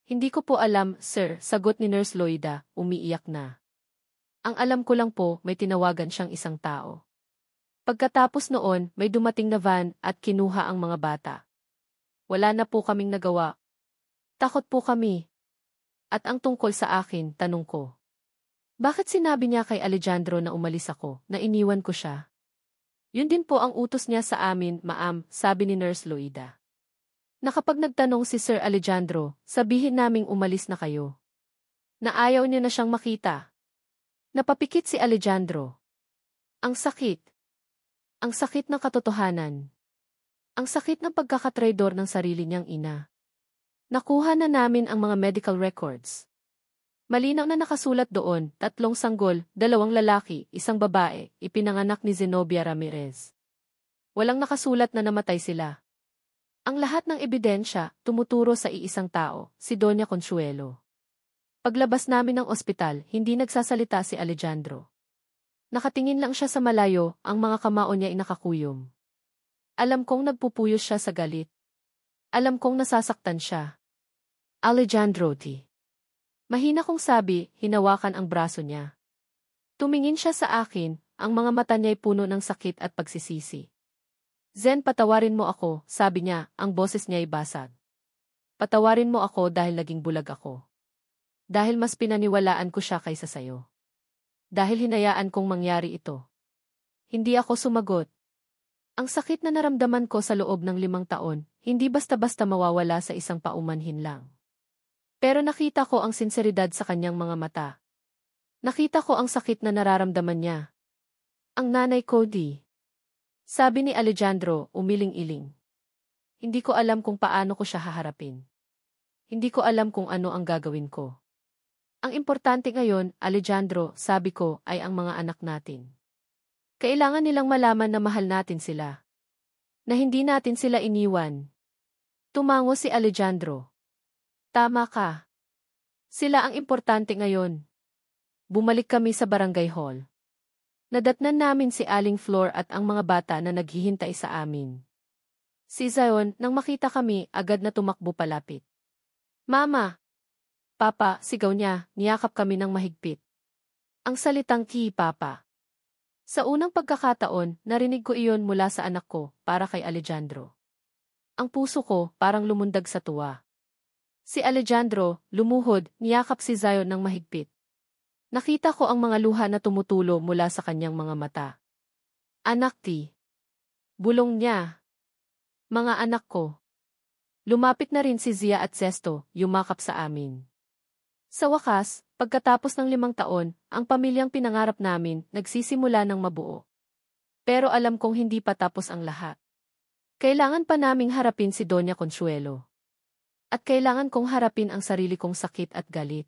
S1: Hindi ko po alam, sir, sagot ni Nurse Loida, umiiyak na. Ang alam ko lang po, may tinawagan siyang isang tao. Pagkatapos noon, may dumating na van at kinuha ang mga bata. Wala na po kaming nagawa. Takot po kami. At ang tungkol sa akin, tanong ko. Bakit sinabi niya kay Alejandro na umalis ako, na iniwan ko siya? Yun din po ang utos niya sa amin, ma'am, sabi ni Nurse Loida. Na kapag nagtanong si Sir Alejandro, sabihin naming umalis na kayo. Na ayaw niya na siyang makita. Napapikit si Alejandro. Ang sakit. Ang sakit ng katotohanan. Ang sakit ng pagkakatraidor ng sarili niyang ina. Nakuha na namin ang mga medical records. Malinaw na nakasulat doon, 3 sanggol, 2 lalaki, 1 babae, ipinanganak ni Zenobia Ramirez. Walang nakasulat na namatay sila. Ang lahat ng ebidensya, tumuturo sa iisang tao, si Doña Consuelo. Paglabas namin ng ospital, hindi nagsasalita si Alejandro. Nakatingin lang siya sa malayo, ang mga kamao niya ay nakakuyom. Alam kong nagpupuyos siya sa galit. Alam kong nasasaktan siya. Alejandro T. Mahina kong sabi, hinawakan ang braso niya. Tumingin siya sa akin, ang mga mata niya'y puno ng sakit at pagsisisi. Zen, patawarin mo ako, sabi niya, ang boses niya'y basag. Patawarin mo ako dahil naging bulag ako. Dahil mas pinaniwalaan ko siya kaysa sayo. Dahil hinayaan kong mangyari ito. Hindi ako sumagot. Ang sakit na naramdaman ko sa loob ng 5 taon, hindi basta-basta mawawala sa isang paumanhin lang. Pero nakita ko ang sinseridad sa kanyang mga mata. Nakita ko ang sakit na nararamdaman niya. Ang nanay ko di. Sabi ni Alejandro, umiling-iling. Hindi ko alam kung paano ko siya haharapin. Hindi ko alam kung ano ang gagawin ko. Ang importante ngayon, Alejandro, sabi ko, ay ang mga anak natin. Kailangan nilang malaman na mahal natin sila. Na hindi natin sila iniwan. Tumango si Alejandro. Tama ka. Sila ang importante ngayon. Bumalik kami sa barangay hall. Nadatnan namin si Aling Flor at ang mga bata na naghihintay sa amin. Si Zion, nang makita kami, agad na tumakbo palapit. Mama! Papa, sigaw niya, niyakap kami ng mahigpit. Ang salitang ki, Papa. Sa unang pagkakataon, narinig ko iyon mula sa anak ko, para kay Alejandro. Ang puso ko, parang lumundag sa tuwa. Si Alejandro, lumuhod, niyakap si Zion ng mahigpit. Nakita ko ang mga luha na tumutulo mula sa kanyang mga mata. Anak ti. Bulong niya. Mga anak ko. Lumapit na rin si Zia at Sesto, yumakap sa amin. Sa wakas, pagkatapos ng 5 taon, ang pamilyang pinangarap namin, nagsisimula ng mabuo. Pero alam kong hindi pa tapos ang lahat. Kailangan pa naming harapin si Doña Consuelo. At kailangan kong harapin ang sarili kong sakit at galit.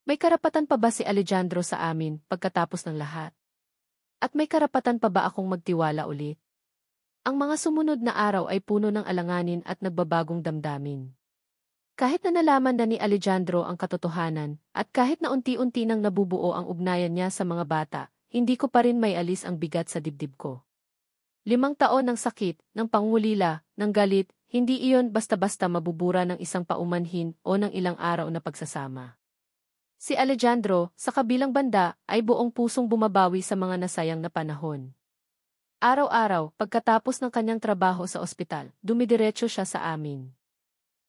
S1: May karapatan pa ba si Alejandro sa amin pagkatapos ng lahat? At may karapatan pa ba akong magtiwala ulit? Ang mga sumunod na araw ay puno ng alanganin at nagbabagong damdamin. Kahit na nalaman na ni Alejandro ang katotohanan, at kahit na unti-unti nang nabubuo ang ugnayan niya sa mga bata, hindi ko pa rin may alis ang bigat sa dibdib ko. 5 taon ng sakit, ng pangulila, ng galit, hindi iyon basta-basta mabubura ng isang paumanhin o ng ilang araw na pagsasama. Si Alejandro, sa kabilang banda, ay buong pusong bumabawi sa mga nasayang na panahon. Araw-araw, pagkatapos ng kanyang trabaho sa ospital, dumidiretso siya sa amin.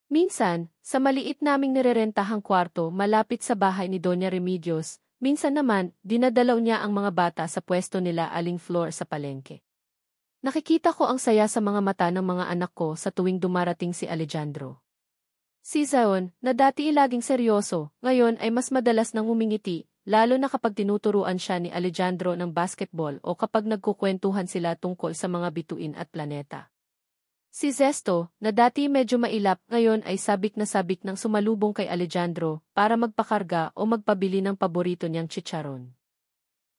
S1: Minsan, sa maliit naming nirerentahang kwarto malapit sa bahay ni Doña Remedios, minsan naman, dinadalaw niya ang mga bata sa pwesto nila Aling Flor sa palengke. Nakikita ko ang saya sa mga mata ng mga anak ko sa tuwing dumarating si Alejandro. Si Zion, na dati laging seryoso, ngayon ay mas madalas nang umingiti, lalo na kapag tinuturuan siya ni Alejandro ng basketball o kapag nagkukwentuhan sila tungkol sa mga bituin at planeta. Si Zesto, na dati medyo mailap, ngayon ay sabik na sabik ng sumalubong kay Alejandro para magpakarga o magpabili ng paborito niyang chicharon.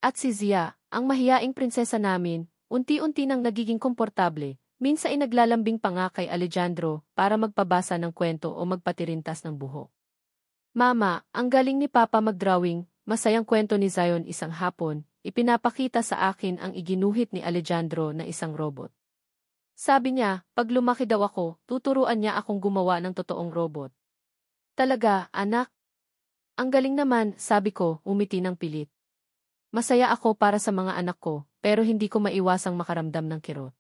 S1: At si Zia, ang mahiyaing prinsesa namin, unti-unti nang nagiging komportable, minsan ay naglalambing pa nga kay Alejandro para magpabasa ng kwento o magpatirintas ng buhok. Mama, ang galing ni Papa mag-drawing, masayang kwento ni Zion isang hapon, ipinapakita sa akin ang iginuhit ni Alejandro na isang robot. Sabi niya, pag lumaki daw ako, tuturuan niya akong gumawa ng totoong robot. Talaga, anak? Ang galing naman, sabi ko, umiti ng pilit. Masaya ako para sa mga anak ko, pero hindi ko maiwasang makaramdam ng kirot.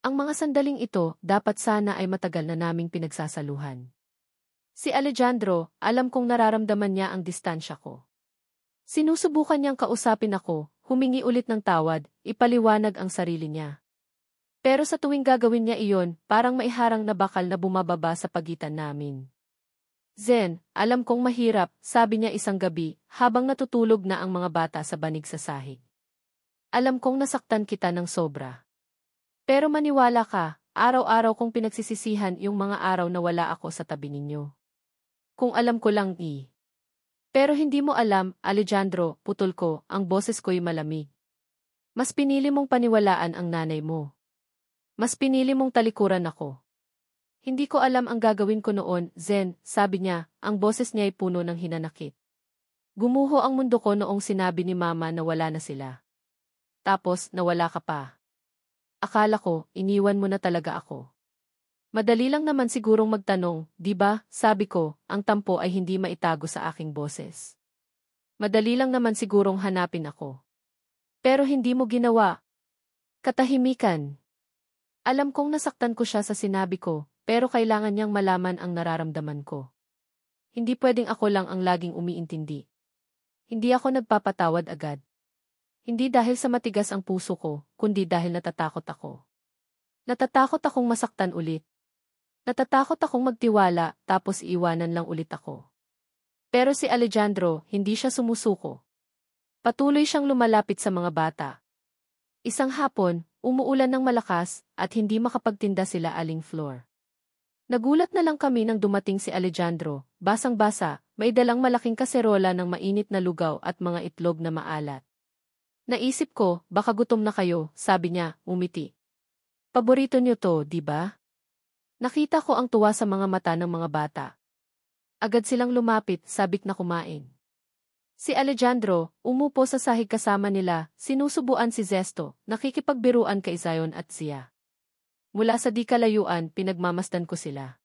S1: Ang mga sandaling ito, dapat sana ay matagal na naming pinagsasaluhan. Si Alejandro, alam kong nararamdaman niya ang distansya ko. Sinusubukan niyang kausapin ako, humingi ulit ng tawad, ipaliwanag ang sarili niya. Pero sa tuwing gagawin niya iyon, parang maiharang na bakal na bumababa sa pagitan namin. Zen, alam kong mahirap, sabi niya isang gabi, habang natutulog na ang mga bata sa banig sa sahig. Alam kong nasaktan kita ng sobra. Pero maniwala ka, araw-araw kong pinagsisisihan yung mga araw na wala ako sa tabi ninyo. Kung alam ko lang Pero hindi mo alam, Alejandro, putol ko, ang boses ko'y malamig. Mas pinili mong paniwalaan ang nanay mo. Mas pinili mong talikuran ako. Hindi ko alam ang gagawin ko noon, Zen, sabi niya, ang boses niya ay puno ng hinanakit. Gumuho ang mundo ko noong sinabi ni Mama na wala na sila. Tapos, nawala ka pa. Akala ko, iniwan mo na talaga ako. Madali lang naman sigurong magtanong, di ba? Sabi ko, ang tampo ay hindi maitago sa aking boses. Madali lang naman sigurong hanapin ako. Pero hindi mo ginawa. Katahimikan. Alam kong nasaktan ko siya sa sinabi ko, pero kailangan niyang malaman ang nararamdaman ko. Hindi pwedeng ako lang ang laging umiintindi. Hindi ako nagpapatawad agad. Hindi dahil sa matigas ang puso ko, kundi dahil natatakot ako. Natatakot akong masaktan ulit. Natatakot akong magtiwala, tapos iiwanan lang ulit ako. Pero si Alejandro, hindi siya sumusuko. Patuloy siyang lumalapit sa mga bata. Isang hapon, umuulan ng malakas, at hindi makapagtinda sila Aling Flor. Nagulat na lang kami nang dumating si Alejandro, basang-basa, may dalang malaking kaserola ng mainit na lugaw at mga itlog na maalat. Naisip ko, baka gutom na kayo, sabi niya, umiti. Paborito niyo to, di ba? Nakita ko ang tuwa sa mga mata ng mga bata. Agad silang lumapit, sabik na kumain. Si Alejandro, umupo sa sahig kasama nila, sinusubuan si Zesto, nakikipagbiruan kay Zion at Zia. Mula sa di kalayuan, pinagmamasdan ko sila.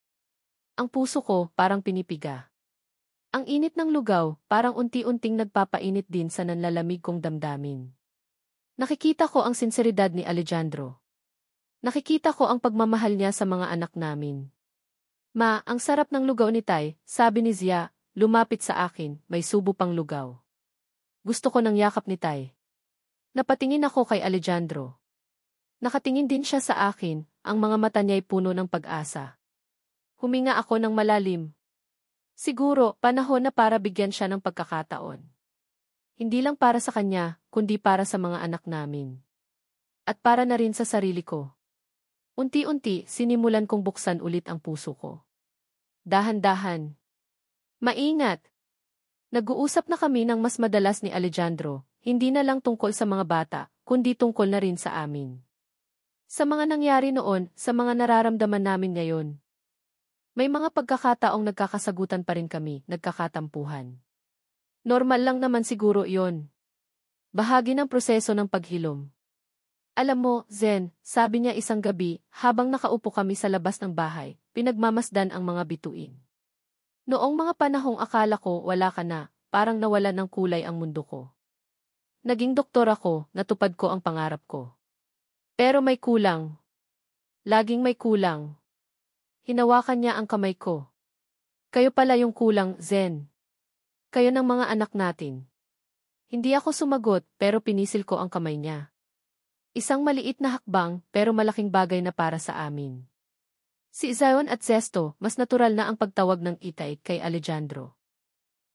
S1: Ang puso ko, parang pinipiga. Ang init ng lugaw, parang unti-unting nagpapainit din sa nanlalamig kong damdamin. Nakikita ko ang sinseridad ni Alejandro. Nakikita ko ang pagmamahal niya sa mga anak namin. Ma, ang sarap ng lugaw ni Tay, sabi ni Zia, lumapit sa akin, may subo pang lugaw. Gusto ko ng yakap ni Tay. Napatingin ako kay Alejandro. Nakatingin din siya sa akin, ang mga mata niya'y puno ng pag-asa. Huminga ako ng malalim. Siguro, panahon na para bigyan siya ng pagkakataon. Hindi lang para sa kanya, kundi para sa mga anak namin. At para na rin sa sarili ko. Unti-unti, sinimulan kong buksan ulit ang puso ko. Dahan-dahan. Maingat! Nag-uusap na kami ng mas madalas ni Alejandro, hindi na lang tungkol sa mga bata, kundi tungkol na rin sa amin. Sa mga nangyari noon, sa mga nararamdaman namin ngayon. May mga pagkakataong nagkakasagutan pa rin kami, nagkakatampuhan. Normal lang naman siguro iyon. Bahagi ng proseso ng paghilom. Alam mo, Zen, sabi niya isang gabi, habang nakaupo kami sa labas ng bahay, pinagmamasdan ang mga bituin. Noong mga panahong akala ko wala ka na, parang nawalan ng kulay ang mundo ko. Naging doktor ako, natupad ko ang pangarap ko. Pero may kulang. Laging may kulang. Hinawakan niya ang kamay ko. Kayo pala yung kulang, Zen. Kayo ng mga anak natin. Hindi ako sumagot pero pinisil ko ang kamay niya. Isang maliit na hakbang pero malaking bagay na para sa amin. Si Zion at Zesto, mas natural na ang pagtawag ng Itay kay Alejandro.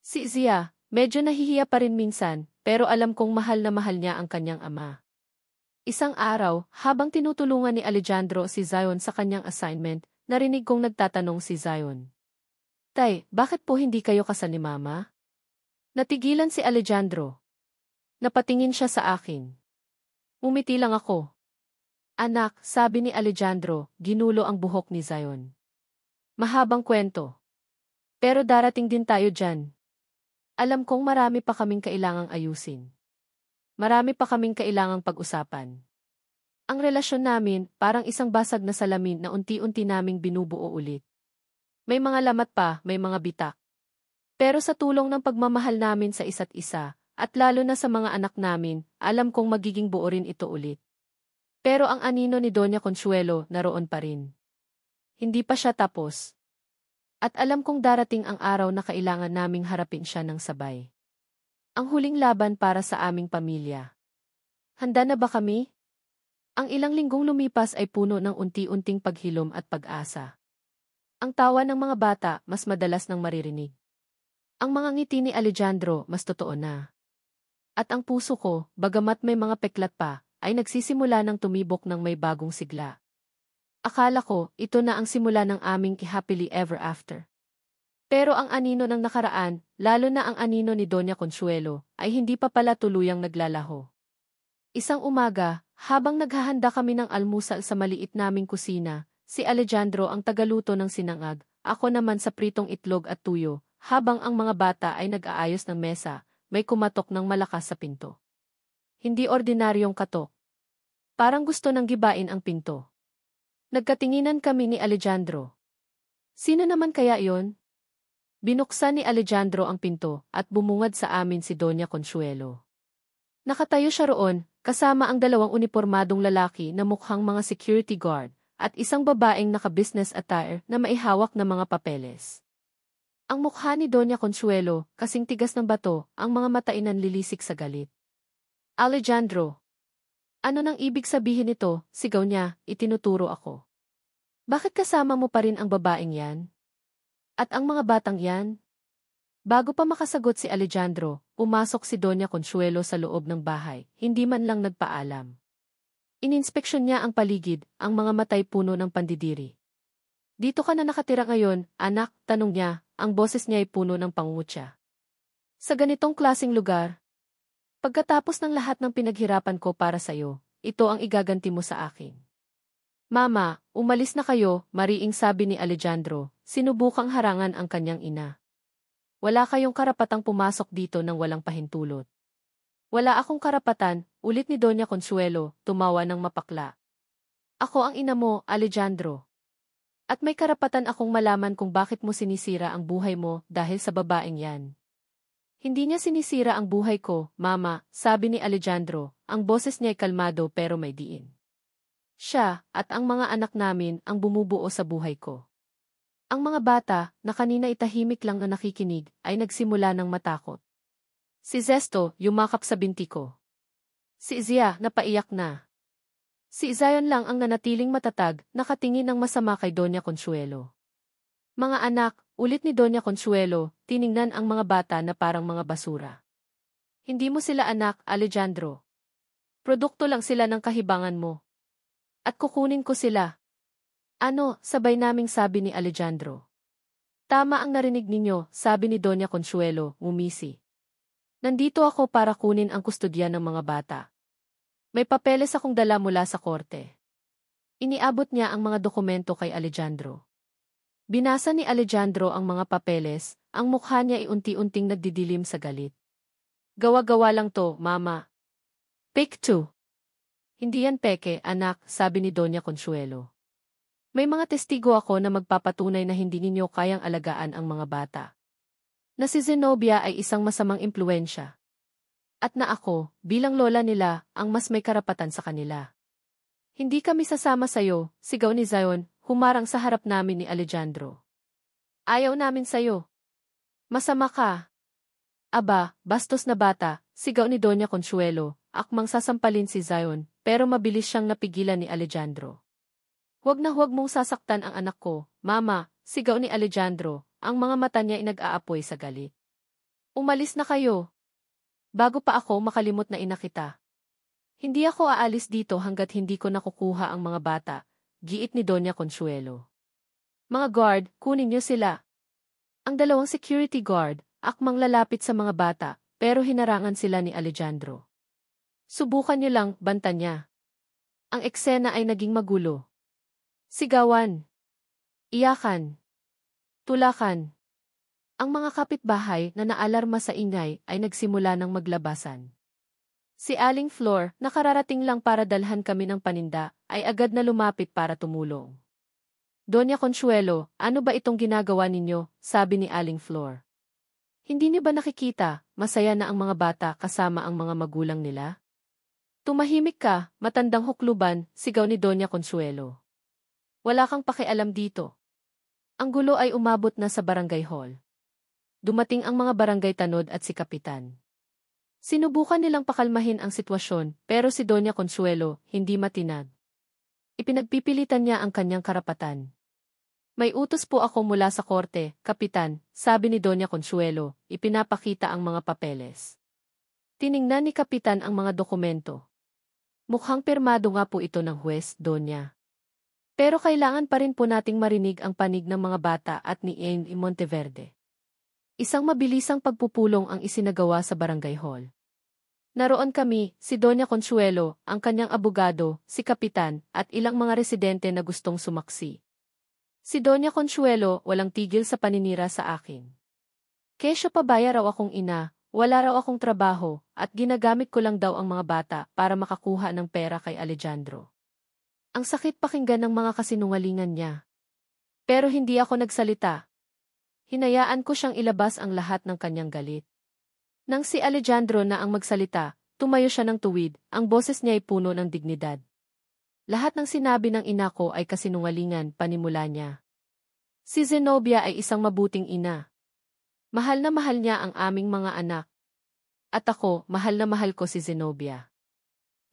S1: Si Zia, medyo nahihiya pa rin minsan, pero alam kong mahal na mahal niya ang kanyang ama. Isang araw, habang tinutulungan ni Alejandro si Zion sa kanyang assignment, narinig kong nagtatanong si Zion. Tay, bakit po hindi kayo kasal ni Mama? Natigilan si Alejandro. Napatingin siya sa akin. Umiti lang ako. Anak, sabi ni Alejandro, ginulo ang buhok ni Zion. Mahabang kwento. Pero darating din tayo dyan. Alam kong marami pa kaming kailangang ayusin. Marami pa kaming kailangang pag-usapan. Ang relasyon namin, parang isang basag na salamin na unti-unti naming binubuo ulit. May mga lamat pa, may mga bitak. Pero sa tulong ng pagmamahal namin sa isa't isa, at lalo na sa mga anak namin, alam kong magiging buo rin ito ulit. Pero ang anino ni Doña Consuelo naroon pa rin. Hindi pa siya tapos. At alam kong darating ang araw na kailangan naming harapin siya ng sabay. Ang huling laban para sa aming pamilya. Handa na ba kami? Ang ilang linggong lumipas ay puno ng unti-unting paghilom at pag-asa. Ang tawa ng mga bata mas madalas nang maririnig. Ang mga ngiti ni Alejandro mas totoo na. At ang puso ko, bagamat may mga peklat pa, ay nagsisimula ng tumibok ng may bagong sigla. Akala ko, ito na ang simula ng aming happily ever after. Pero ang anino ng nakaraan, lalo na ang anino ni Doña Consuelo, ay hindi pa pala tuluyang naglalaho. Isang umaga, habang naghahanda kami ng almusal sa maliit naming kusina, si Alejandro ang tagaluto ng sinangag, ako naman sa pritong itlog at tuyo, habang ang mga bata ay nag-aayos ng mesa, may kumatok ng malakas sa pinto. Hindi ordinaryong katok. Parang gusto nang gibain ang pinto. Nagkatinginan kami ni Alejandro. Sino naman kaya yon? Binuksan ni Alejandro ang pinto at bumungad sa amin si Doña Consuelo. Nakatayo siya roon, kasama ang dalawang unipormadong lalaki na mukhang mga security guard at isang babaeng naka-business attire na maihawak na mga papeles. Ang mukha ni Doña Consuelo, kasing tigas ng bato, ang mga mata ay nanlilisik sa galit. Alejandro. Ano nang ibig sabihin nito? Sigaw niya, itinuturo ako. Bakit kasama mo pa rin ang babaeng yan? At ang mga batang yan? Bago pa makasagot si Alejandro, pumasok si Doña Consuelo sa loob ng bahay, hindi man lang nagpaalam. Ininspeksyon niya ang paligid, ang mga matay puno ng pandidiri. Dito ka na nakatira ngayon, anak, tanong niya, ang boses niya ay puno ng pangungutya. Sa ganitong klaseng lugar, pagkatapos ng lahat ng pinaghirapan ko para sa'yo, ito ang igaganti mo sa akin. Mama, umalis na kayo, mariing sabi ni Alejandro, sinubukang harangan ang kanyang ina. Wala kayong karapatang pumasok dito nang walang pahintulot. Wala akong karapatan, ulit ni Doña Consuelo, tumawa ng mapakla. Ako ang ina mo, Alejandro. At may karapatan akong malaman kung bakit mo sinisira ang buhay mo dahil sa babaeng yan. Hindi niya sinisira ang buhay ko, Mama, sabi ni Alejandro, ang boses niya ay kalmado pero may diin. Siya, at ang mga anak namin ang bumubuo sa buhay ko. Ang mga bata, na kanina itahimik lang na nakikinig, ay nagsimula ng matakot. Si Zesto, yumakap sa binti ko. Si Zia, napaiyak na. Si Zion lang ang nanatiling matatag, nakatingin ng masama kay Doña Consuelo. Mga anak, ulit ni Doña Consuelo, tiningnan ang mga bata na parang mga basura. Hindi mo sila anak, Alejandro. Produkto lang sila ng kahibangan mo. At kukunin ko sila. Ano, sabay naming sabi ni Alejandro. Tama ang narinig ninyo, sabi ni Doña Consuelo, ngumisi. Nandito ako para kunin ang kustodya ng mga bata. May papeles akong dala mula sa korte. Iniabot niya ang mga dokumento kay Alejandro. Binasa ni Alejandro ang mga papeles, ang mukha niya ay unti-unting nagdidilim sa galit. Gawa-gawa lang to, Mama. Pick 2. Hindi yan peke, anak, sabi ni Doña Consuelo. May mga testigo ako na magpapatunay na hindi ninyo kayang alagaan ang mga bata. Na si Zenobia ay isang masamang impluensya. At na ako, bilang lola nila, ang mas may karapatan sa kanila. Hindi kami sasama sa'yo, sigaw ni Zion, humarang sa harap namin ni Alejandro. Ayaw namin sa'yo. Masama ka. Aba, bastos na bata, sigaw ni Doña Consuelo, akmang sasampalin si Zion, pero mabilis siyang napigilan ni Alejandro. Huwag na huwag mong sasaktan ang anak ko, Mama, sigaw ni Alejandro, ang mga mata niya ay nag-aapoy sa galit. Umalis na kayo. Bago pa ako makalimot na ina kita. Hindi ako aalis dito hanggat hindi ko nakukuha ang mga bata, giit ni Doña Consuelo. Mga guard, kunin niyo sila. Ang dalawang security guard, akmang lalapit sa mga bata, pero hinarangan sila ni Alejandro. Subukan niyo lang, banta niya. Ang eksena ay naging magulo. Sigawan. Iyakan. Tulakan. Ang mga kapitbahay na naalarma sa ingay ay nagsimula ng maglabasan. Si Aling Flor, nakararating lang para dalhan kami ng paninda, ay agad na lumapit para tumulong. Doña Consuelo, ano ba itong ginagawa ninyo? Sabi ni Aling Flor. Hindi niyo ba nakikita, masaya na ang mga bata kasama ang mga magulang nila? Tumahimik ka, matandang hukluban, sigaw ni Doña Consuelo. Wala kang pakialam dito. Ang gulo ay umabot na sa barangay hall. Dumating ang mga barangay tanod at si Kapitan. Sinubukan nilang pakalmahin ang sitwasyon, pero si Doña Consuelo, hindi matinag. Ipinagpipilitan niya ang kanyang karapatan. May utos po ako mula sa korte, Kapitan, sabi ni Doña Consuelo, ipinapakita ang mga papeles. Tiningnan ni Kapitan ang mga dokumento. Mukhang pirmado nga po ito ng huwes, Doña. Pero kailangan pa rin po nating marinig ang panig ng mga bata at ni Anne Monteverde. Isang mabilisang pagpupulong ang isinagawa sa barangay hall. Naroon kami, si Doña Consuelo, ang kanyang abogado, si Kapitan, at ilang mga residente na gustong sumaksi. Si Doña Consuelo walang tigil sa paninira sa akin. Kesyo pabaya raw akong ina, wala raw akong trabaho, at ginagamit ko lang daw ang mga bata para makakuha ng pera kay Alejandro. Ang sakit pakinggan ng mga kasinungalingan niya. Pero hindi ako nagsalita. Hinayaan ko siyang ilabas ang lahat ng kanyang galit. Nang si Alejandro na ang magsalita, tumayo siya ng tuwid, ang boses niya ay puno ng dignidad. Lahat ng sinabi ng ina ko ay kasinungalingan, panimula niya. Si Zenobia ay isang mabuting ina. Mahal na mahal niya ang aming mga anak. At ako, mahal na mahal ko si Zenobia.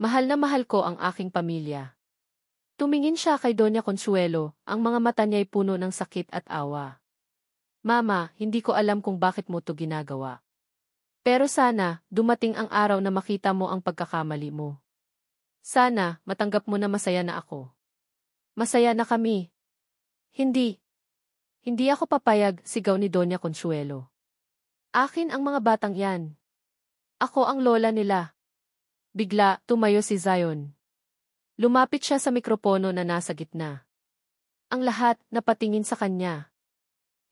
S1: Mahal na mahal ko ang aking pamilya. Tumingin siya kay Doña Consuelo, ang mga mata niya ay puno ng sakit at awa. Mama, hindi ko alam kung bakit mo to ginagawa. Pero sana, dumating ang araw na makita mo ang pagkakamali mo. Sana, matanggap mo na masaya na ako. Masaya na kami. Hindi. Hindi ako papayag, sigaw ni Doña Consuelo. Akin ang mga batang yan. Ako ang lola nila. Bigla, tumayo si Zion. Lumapit siya sa mikropono na nasa gitna. Ang lahat, napatingin sa kanya.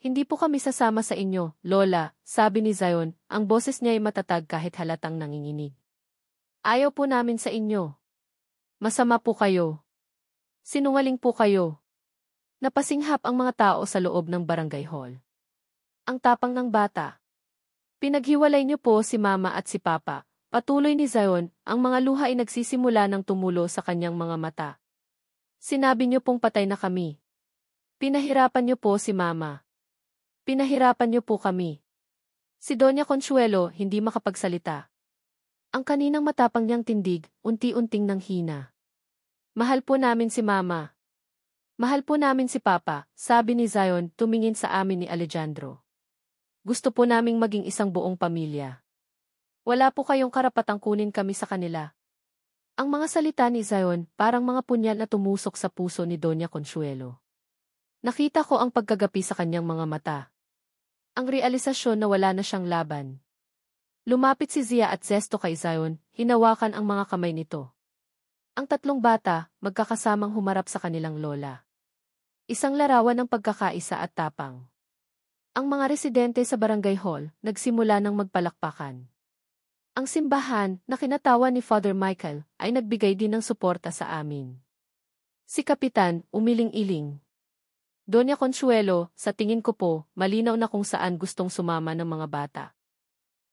S1: Hindi po kami sasama sa inyo, Lola, sabi ni Zion, ang boses niya ay matatag kahit halatang nanginginig. Ayaw po namin sa inyo. Masama po kayo. Sinungaling po kayo. Napasinghap ang mga tao sa loob ng barangay hall. Ang tapang ng bata. Pinaghiwalay niyo po si Mama at si Papa, patuloy ni Zion, ang mga luha ay nagsisimula ng tumulo sa kanyang mga mata. Sinabi niyo pong patay na kami. Pinahirapan niyo po si Mama. Pinahirapan niyo po kami. Si Doña Consuelo hindi makapagsalita. Ang kaninang matapang niyang tindig, unti-unting nanghina. Mahal po namin si Mama. Mahal po namin si Papa, sabi ni Zion, tumingin sa amin ni Alejandro. Gusto po naming maging isang buong pamilya. Wala po kayong karapatang kunin kami sa kanila. Ang mga salita ni Zion, parang mga punyal na tumusok sa puso ni Doña Consuelo. Nakita ko ang pagkagapi sa kanyang mga mata. Ang realisasyon na wala na siyang laban. Lumapit si Zia at Zesto kay Zion, hinawakan ang mga kamay nito. Ang tatlong bata, magkakasamang humarap sa kanilang lola. Isang larawan ng pagkakaisa at tapang. Ang mga residente sa barangay hall, nagsimula ng magpalakpakan. Ang simbahan, na kinatawa ni Father Michael, ay nagbigay din ng suporta sa amin. Si Kapitan, umiling-iling. Doña Consuelo, sa tingin ko po, malinaw na kung saan gustong sumama ng mga bata.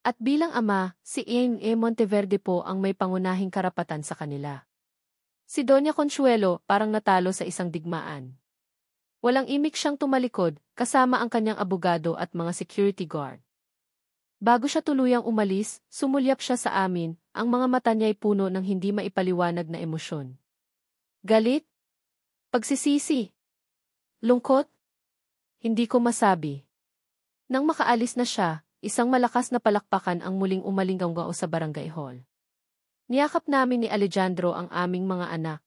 S1: At bilang ama, si Anne Monteverde po ang may pangunahing karapatan sa kanila. Si Doña Consuelo parang natalo sa isang digmaan. Walang imik siyang tumalikod, kasama ang kanyang abogado at mga security guard. Bago siya tuluyang umalis, sumulyap siya sa amin, ang mga mata niya'y puno ng hindi maipaliwanag na emosyon. Galit? Pagsisisi? Lungkot? Hindi ko masabi. Nang makaalis na siya, isang malakas na palakpakan ang muling umalinggaw sa barangay hall. Niyakap namin ni Alejandro ang aming mga anak.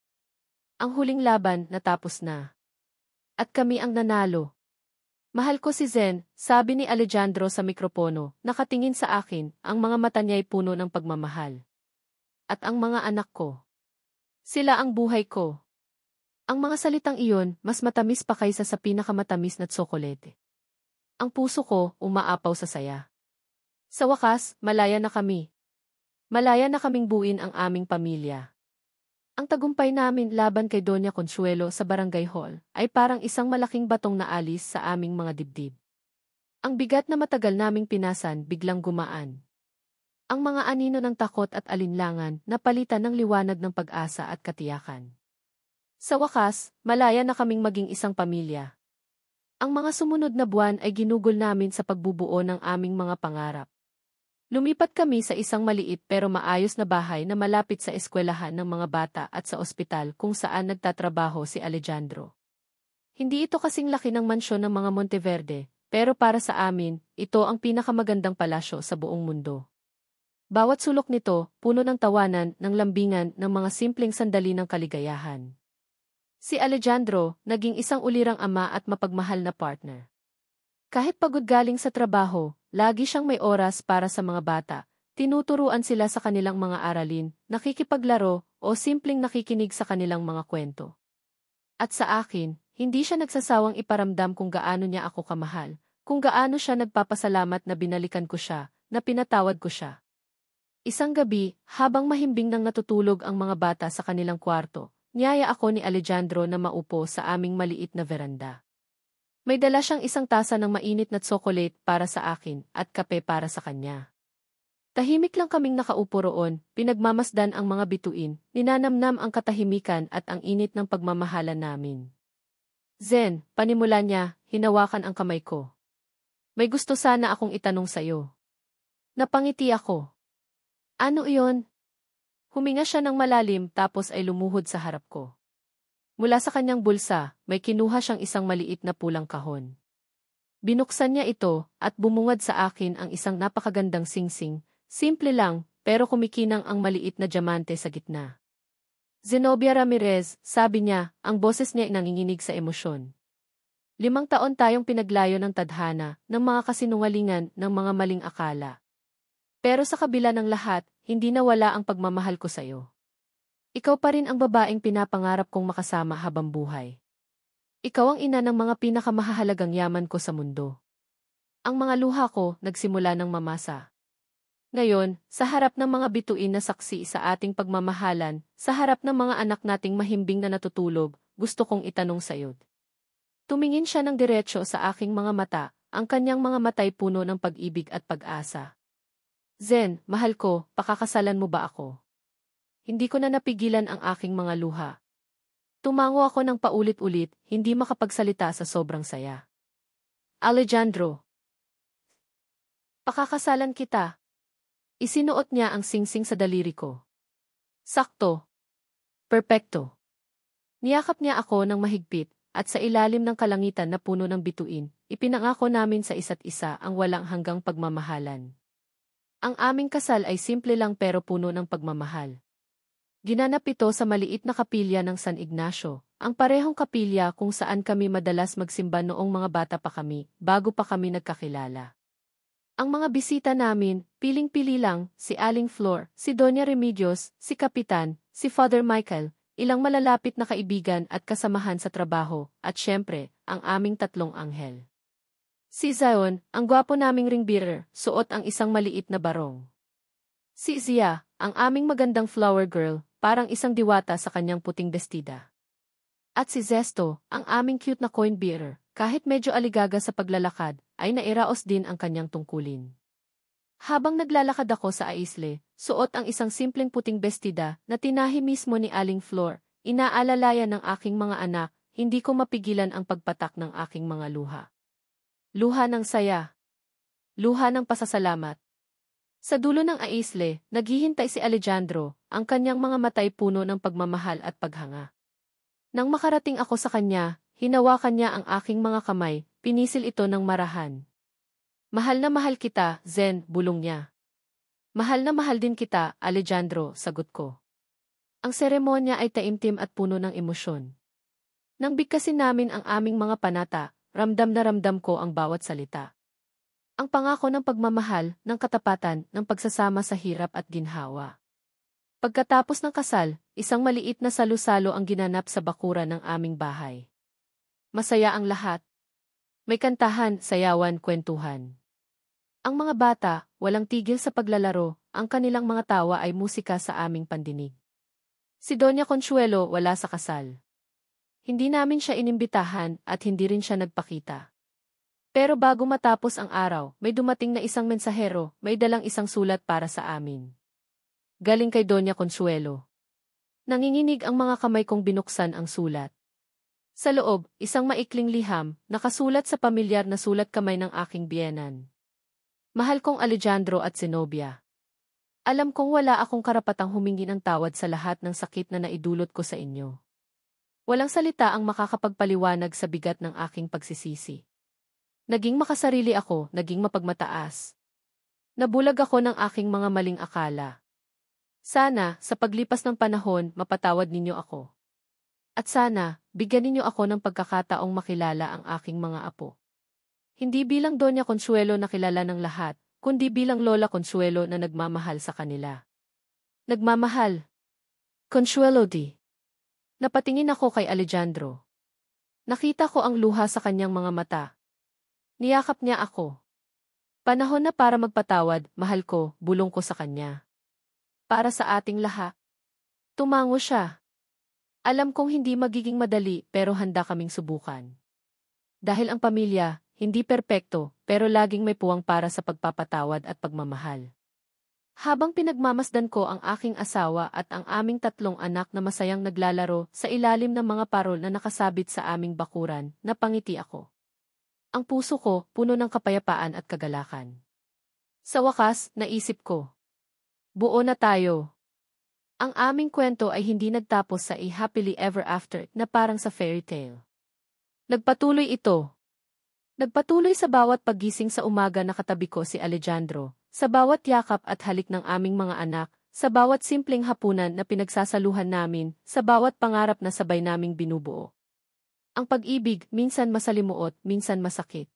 S1: Ang huling laban natapos na. At kami ang nanalo. Mahal ko si Zen, sabi ni Alejandro sa mikropono, nakatingin sa akin, ang mga mata niya'y puno ng pagmamahal. At ang mga anak ko. Sila ang buhay ko. Ang mga salitang iyon, mas matamis pa kaysa sa pinakamatamis na tsokolete. Ang puso ko, umaapaw sa saya. Sa wakas, malaya na kami. Malaya na kaming buuin ang aming pamilya. Ang tagumpay namin laban kay Doña Consuelo sa barangay hall ay parang isang malaking batong na alis sa aming mga dibdib. Ang bigat na matagal naming pinasan biglang gumaan. Ang mga anino ng takot at alinlangan napalitan ng liwanag ng pag-asa at katiyakan. Sa wakas, malaya na kaming maging isang pamilya. Ang mga sumunod na buwan ay ginugol namin sa pagbubuo ng aming mga pangarap. Lumipat kami sa isang maliit pero maayos na bahay na malapit sa eskwelahan ng mga bata at sa ospital kung saan nagtatrabaho si Alejandro. Hindi ito kasing laki ng mansyon ng mga Monteverde, pero para sa amin, ito ang pinakamagandang palasyo sa buong mundo. Bawat sulok nito, puno ng tawanan, ng lambingan, ng mga simpleng sandali ng kaligayahan. Si Alejandro, naging isang ulirang ama at mapagmahal na partner. Kahit pagod galing sa trabaho, lagi siyang may oras para sa mga bata, tinuturuan sila sa kanilang mga aralin, nakikipaglaro, o simpleng nakikinig sa kanilang mga kwento. At sa akin, hindi siya nagsasawang iparamdam kung gaano niya ako kamahal, kung gaano siya nagpapasalamat na binalikan ko siya, na pinatawad ko siya. Isang gabi, habang mahimbing nang natutulog ang mga bata sa kanilang kwarto, niyaya ako ni Alejandro na maupo sa aming maliit na veranda. May dala siyang isang tasa ng mainit na tsokolate para sa akin at kape para sa kanya. Tahimik lang kaming nakaupo roon, pinagmamasdan ang mga bituin, ninanamnam ang katahimikan at ang init ng pagmamahalan namin. Zen, panimula niya, hinawakan ang kamay ko. May gusto sana akong itanong sa'yo. Napangiti ako. Ano iyon? Huminga siya ng malalim tapos ay lumuhod sa harap ko. Mula sa kanyang bulsa, may kinuha siyang isang maliit na pulang kahon. Binuksan niya ito at bumungad sa akin ang isang napakagandang singsing, simple lang, pero kumikinang ang maliit na diamante sa gitna. Zenobia Ramirez, sabi niya, ang boses niya ay nanginginig sa emosyon. 5 taon tayong pinaglayo ng tadhana, ng mga kasinungalingan, ng mga maling akala. Pero sa kabila ng lahat, hindi nawala ang pagmamahal ko sa'yo. Ikaw pa rin ang babaeng pinapangarap kong makasama habang buhay. Ikaw ang ina ng mga pinakamahalagang yaman ko sa mundo. Ang mga luha ko nagsimula ng mamasa. Ngayon, sa harap ng mga bituin na saksi sa ating pagmamahalan, sa harap ng mga anak nating mahimbing na natutulog, gusto kong itanong sa'yo. Tumingin siya ng diretso sa aking mga mata, ang kanyang mga matay puno ng pag-ibig at pag-asa. Zen, mahal ko, pakakasalan mo ba ako? Hindi ko na napigilan ang aking mga luha. Tumango ako ng paulit-ulit, hindi makapagsalita sa sobrang saya. Alejandro. Pakakasalan kita. Isinuot niya ang singsing sa daliri ko. Sakto. Perpekto. Niyakap niya ako ng mahigpit, at sa ilalim ng kalangitan na puno ng bituin, ipinangako namin sa isa't isa ang walang hanggang pagmamahalan. Ang aming kasal ay simple lang pero puno ng pagmamahal. Ginanap ito sa maliit na kapilya ng San Ignacio, ang parehong kapilya kung saan kami madalas magsimba noong mga bata pa kami, bago pa kami nagkakilala. Ang mga bisita namin, piling-pili lang, si Aling Flor, si Doña Remedios, si Kapitan, si Father Michael, ilang malalapit na kaibigan at kasamahan sa trabaho, at syempre, ang aming 3 anghel. Si Zion, ang gwapo naming ring bearer, suot ang isang maliit na barong. Si Zia, ang aming magandang flower girl, parang isang diwata sa kanyang puting bestida. At si Zesto, ang aming cute na coin bearer, kahit medyo aligaga sa paglalakad, ay nairaos din ang kanyang tungkulin. Habang naglalakad ako sa aisle, suot ang isang simpleng puting bestida na tinahi mismo ni Aling Flor, inaalalayan ng aking mga anak, hindi ko mapigilan ang pagpatak ng aking mga luha. Luha ng saya. Luha ng pasasalamat. Sa dulo ng aisle, naghihintay si Alejandro, ang kanyang mga matay puno ng pagmamahal at paghanga. Nang makarating ako sa kanya, hinawakan niya ang aking mga kamay, pinisil ito ng marahan. Mahal na mahal kita, Zen, bulong niya. Mahal na mahal din kita, Alejandro, sagot ko. Ang seremonya ay taimtim at puno ng emosyon. Nang bigkasin namin ang aming mga panata, ramdam na ramdam ko ang bawat salita. Ang pangako ng pagmamahal, ng katapatan, ng pagsasama sa hirap at ginhawa. Pagkatapos ng kasal, isang maliit na salu-salo ang ginanap sa bakuran ng aming bahay. Masaya ang lahat. May kantahan, sayawan, kwentuhan. Ang mga bata, walang tigil sa paglalaro, ang kanilang mga tawa ay musika sa aming pandinig. Si Doña Consuelo wala sa kasal. Hindi namin siya inimbitahan at hindi rin siya nagpakita. Pero bago matapos ang araw, may dumating na isang mensahero, may dalang isang sulat para sa amin. Galing kay Doña Consuelo. Nanginginig ang mga kamay kong binuksan ang sulat. Sa loob, isang maikling liham, nakasulat sa pamilyar na sulat kamay ng aking biyenan. Mahal kong Alejandro at Zenobia. Alam kong wala akong karapatang humingi ng tawad sa lahat ng sakit na naidulot ko sa inyo. Walang salita ang makakapagpaliwanag sa bigat ng aking pagsisisi. Naging makasarili ako, naging mapagmataas. Nabulag ako ng aking mga maling akala. Sana, sa paglipas ng panahon, mapatawad ninyo ako. At sana, bigyan ninyo ako ng pagkakataong makilala ang aking mga apo. Hindi bilang Doña Consuelo na kilala ng lahat, kundi bilang Lola Consuelo na nagmamahal sa kanila. Nagmamahal. Consuelo D. Napatingin ako kay Alejandro. Nakita ko ang luha sa kanyang mga mata. Niyakap niya ako. Panahon na para magpatawad, mahal ko, bulong ko sa kanya. Para sa ating lahat. Tumango siya. Alam kong hindi magiging madali pero handa kaming subukan. Dahil ang pamilya, hindi perpekto, pero laging may puwang para sa pagpapatawad at pagmamahal. Habang pinagmamasdan ko ang aking asawa at ang aming 3 anak na masayang naglalaro sa ilalim ng mga parol na nakasabit sa aming bakuran, napangiti ako. Ang puso ko, puno ng kapayapaan at kagalakan. Sa wakas, naisip ko. Buo na tayo. Ang aming kwento ay hindi nagtapos sa a happily ever after na parang sa fairy tale. Nagpatuloy ito. Nagpatuloy sa bawat paggising sa umaga na katabi ko si Alejandro, sa bawat yakap at halik ng aming mga anak, sa bawat simpleng hapunan na pinagsasaluhan namin, sa bawat pangarap na sabay naming binubuo. Ang pag-ibig, minsan masalimuot, minsan masakit.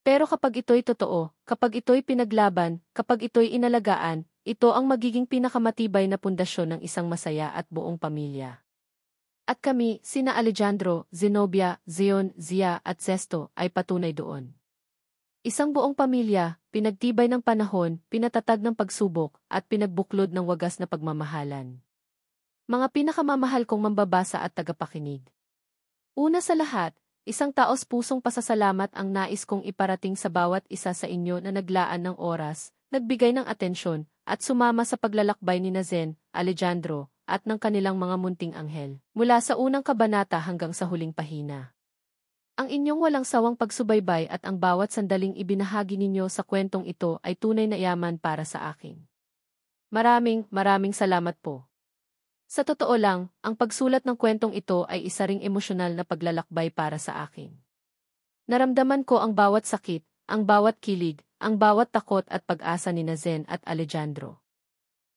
S1: Pero kapag ito'y totoo, kapag ito'y pinaglaban, kapag ito'y inalagaan, ito ang magiging pinakamatibay na pundasyon ng isang masaya at buong pamilya. At kami, sina Alejandro, Zenobia, Zion, Zia at Sesto, ay patunay doon. Isang buong pamilya, pinagtibay ng panahon, pinatatag ng pagsubok, at pinagbuklod ng wagas na pagmamahalan. Mga pinakamamahal kong mambabasa at tagapakinig. Una sa lahat, isang taos-pusong pasasalamat ang nais kong iparating sa bawat isa sa inyo na naglaan ng oras, nagbigay ng atensyon, at sumama sa paglalakbay ni Zen, Alejandro, at ng kanilang mga munting anghel, mula sa unang kabanata hanggang sa huling pahina. Ang inyong walang sawang pagsubaybay at ang bawat sandaling ibinahagi ninyo sa kwentong ito ay tunay na yaman para sa akin. Maraming salamat po. Sa totoo lang, ang pagsulat ng kwentong ito ay isa ring emosyonal na paglalakbay para sa akin. Naramdaman ko ang bawat sakit, ang bawat kilig, ang bawat takot at pag-asa ni Zen at Alejandro.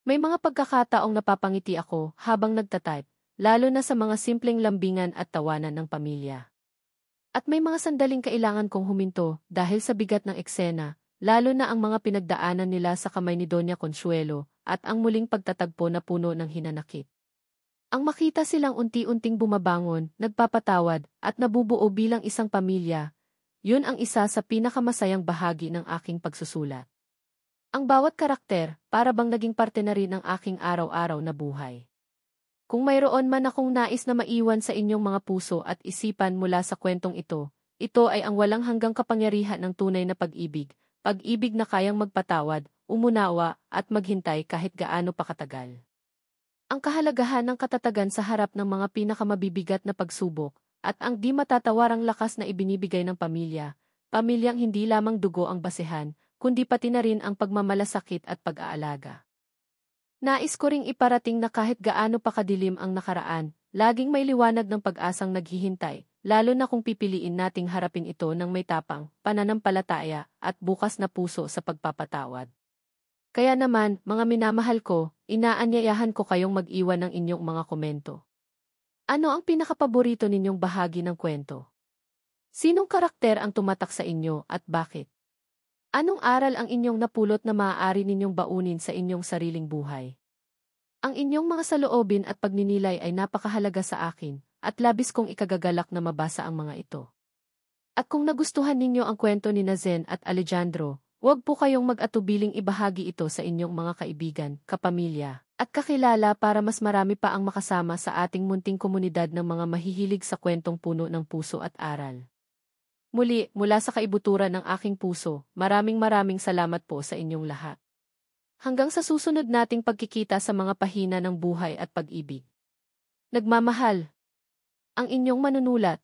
S1: May mga pagkakataong napapangiti ako habang nagtatype, lalo na sa mga simpleng lambingan at tawanan ng pamilya. At may mga sandaling kailangan kong huminto dahil sa bigat ng eksena, lalo na ang mga pinagdaanan nila sa kamay ni Doña Consuelo at ang muling pagtatagpo na puno ng hinanakit. Ang makita silang unti-unting bumabangon, nagpapatawad, at nabubuo bilang isang pamilya, yun ang isa sa pinakamasayang bahagi ng aking pagsusulat. Ang bawat karakter, para bang naging parte na rin ng aking araw-araw na buhay. Kung mayroon man akong nais na maiwan sa inyong mga puso at isipan mula sa kwentong ito, ito ay ang walang hanggang kapangyarihan ng tunay na pag-ibig, pag-ibig na kayang magpatawad, umunawa, at maghintay kahit gaano pa katagal. Ang kahalagahan ng katatagan sa harap ng mga pinakamabibigat na pagsubok, at ang di matatawarang lakas na ibinibigay ng pamilya, pamilyang hindi lamang dugo ang basehan, kundi pati na rin ang pagmamalasakit at pag-aalaga. Nais ko ring iparating na kahit gaano pa kadilim ang nakaraan, laging may liwanag ng pag-asang naghihintay, lalo na kung pipiliin nating harapin ito ng may tapang, pananampalataya, at bukas na puso sa pagpapatawad. Kaya naman, mga minamahal ko, inaanyayahan ko kayong mag-iwan ng inyong mga komento. Ano ang pinakapaborito ninyong bahagi ng kwento? Sinong karakter ang tumatak sa inyo at bakit? Anong aral ang inyong napulot na maaari ninyong baunin sa inyong sariling buhay? Ang inyong mga saloobin at pagninilay ay napakahalaga sa akin, at labis kong ikagagalak na mabasa ang mga ito. At kung nagustuhan ninyo ang kwento ni Zen at Alejandro, huwag po kayong mag-atubiling ibahagi ito sa inyong mga kaibigan, kapamilya, at kakilala para mas marami pa ang makasama sa ating munting komunidad ng mga mahihilig sa kwentong puno ng puso at aral. Muli, mula sa kaibuturan ng aking puso, maraming salamat po sa inyong lahat. Hanggang sa susunod nating pagkikita sa mga pahina ng buhay at pag-ibig. Nagmamahal. Ang inyong manunulat.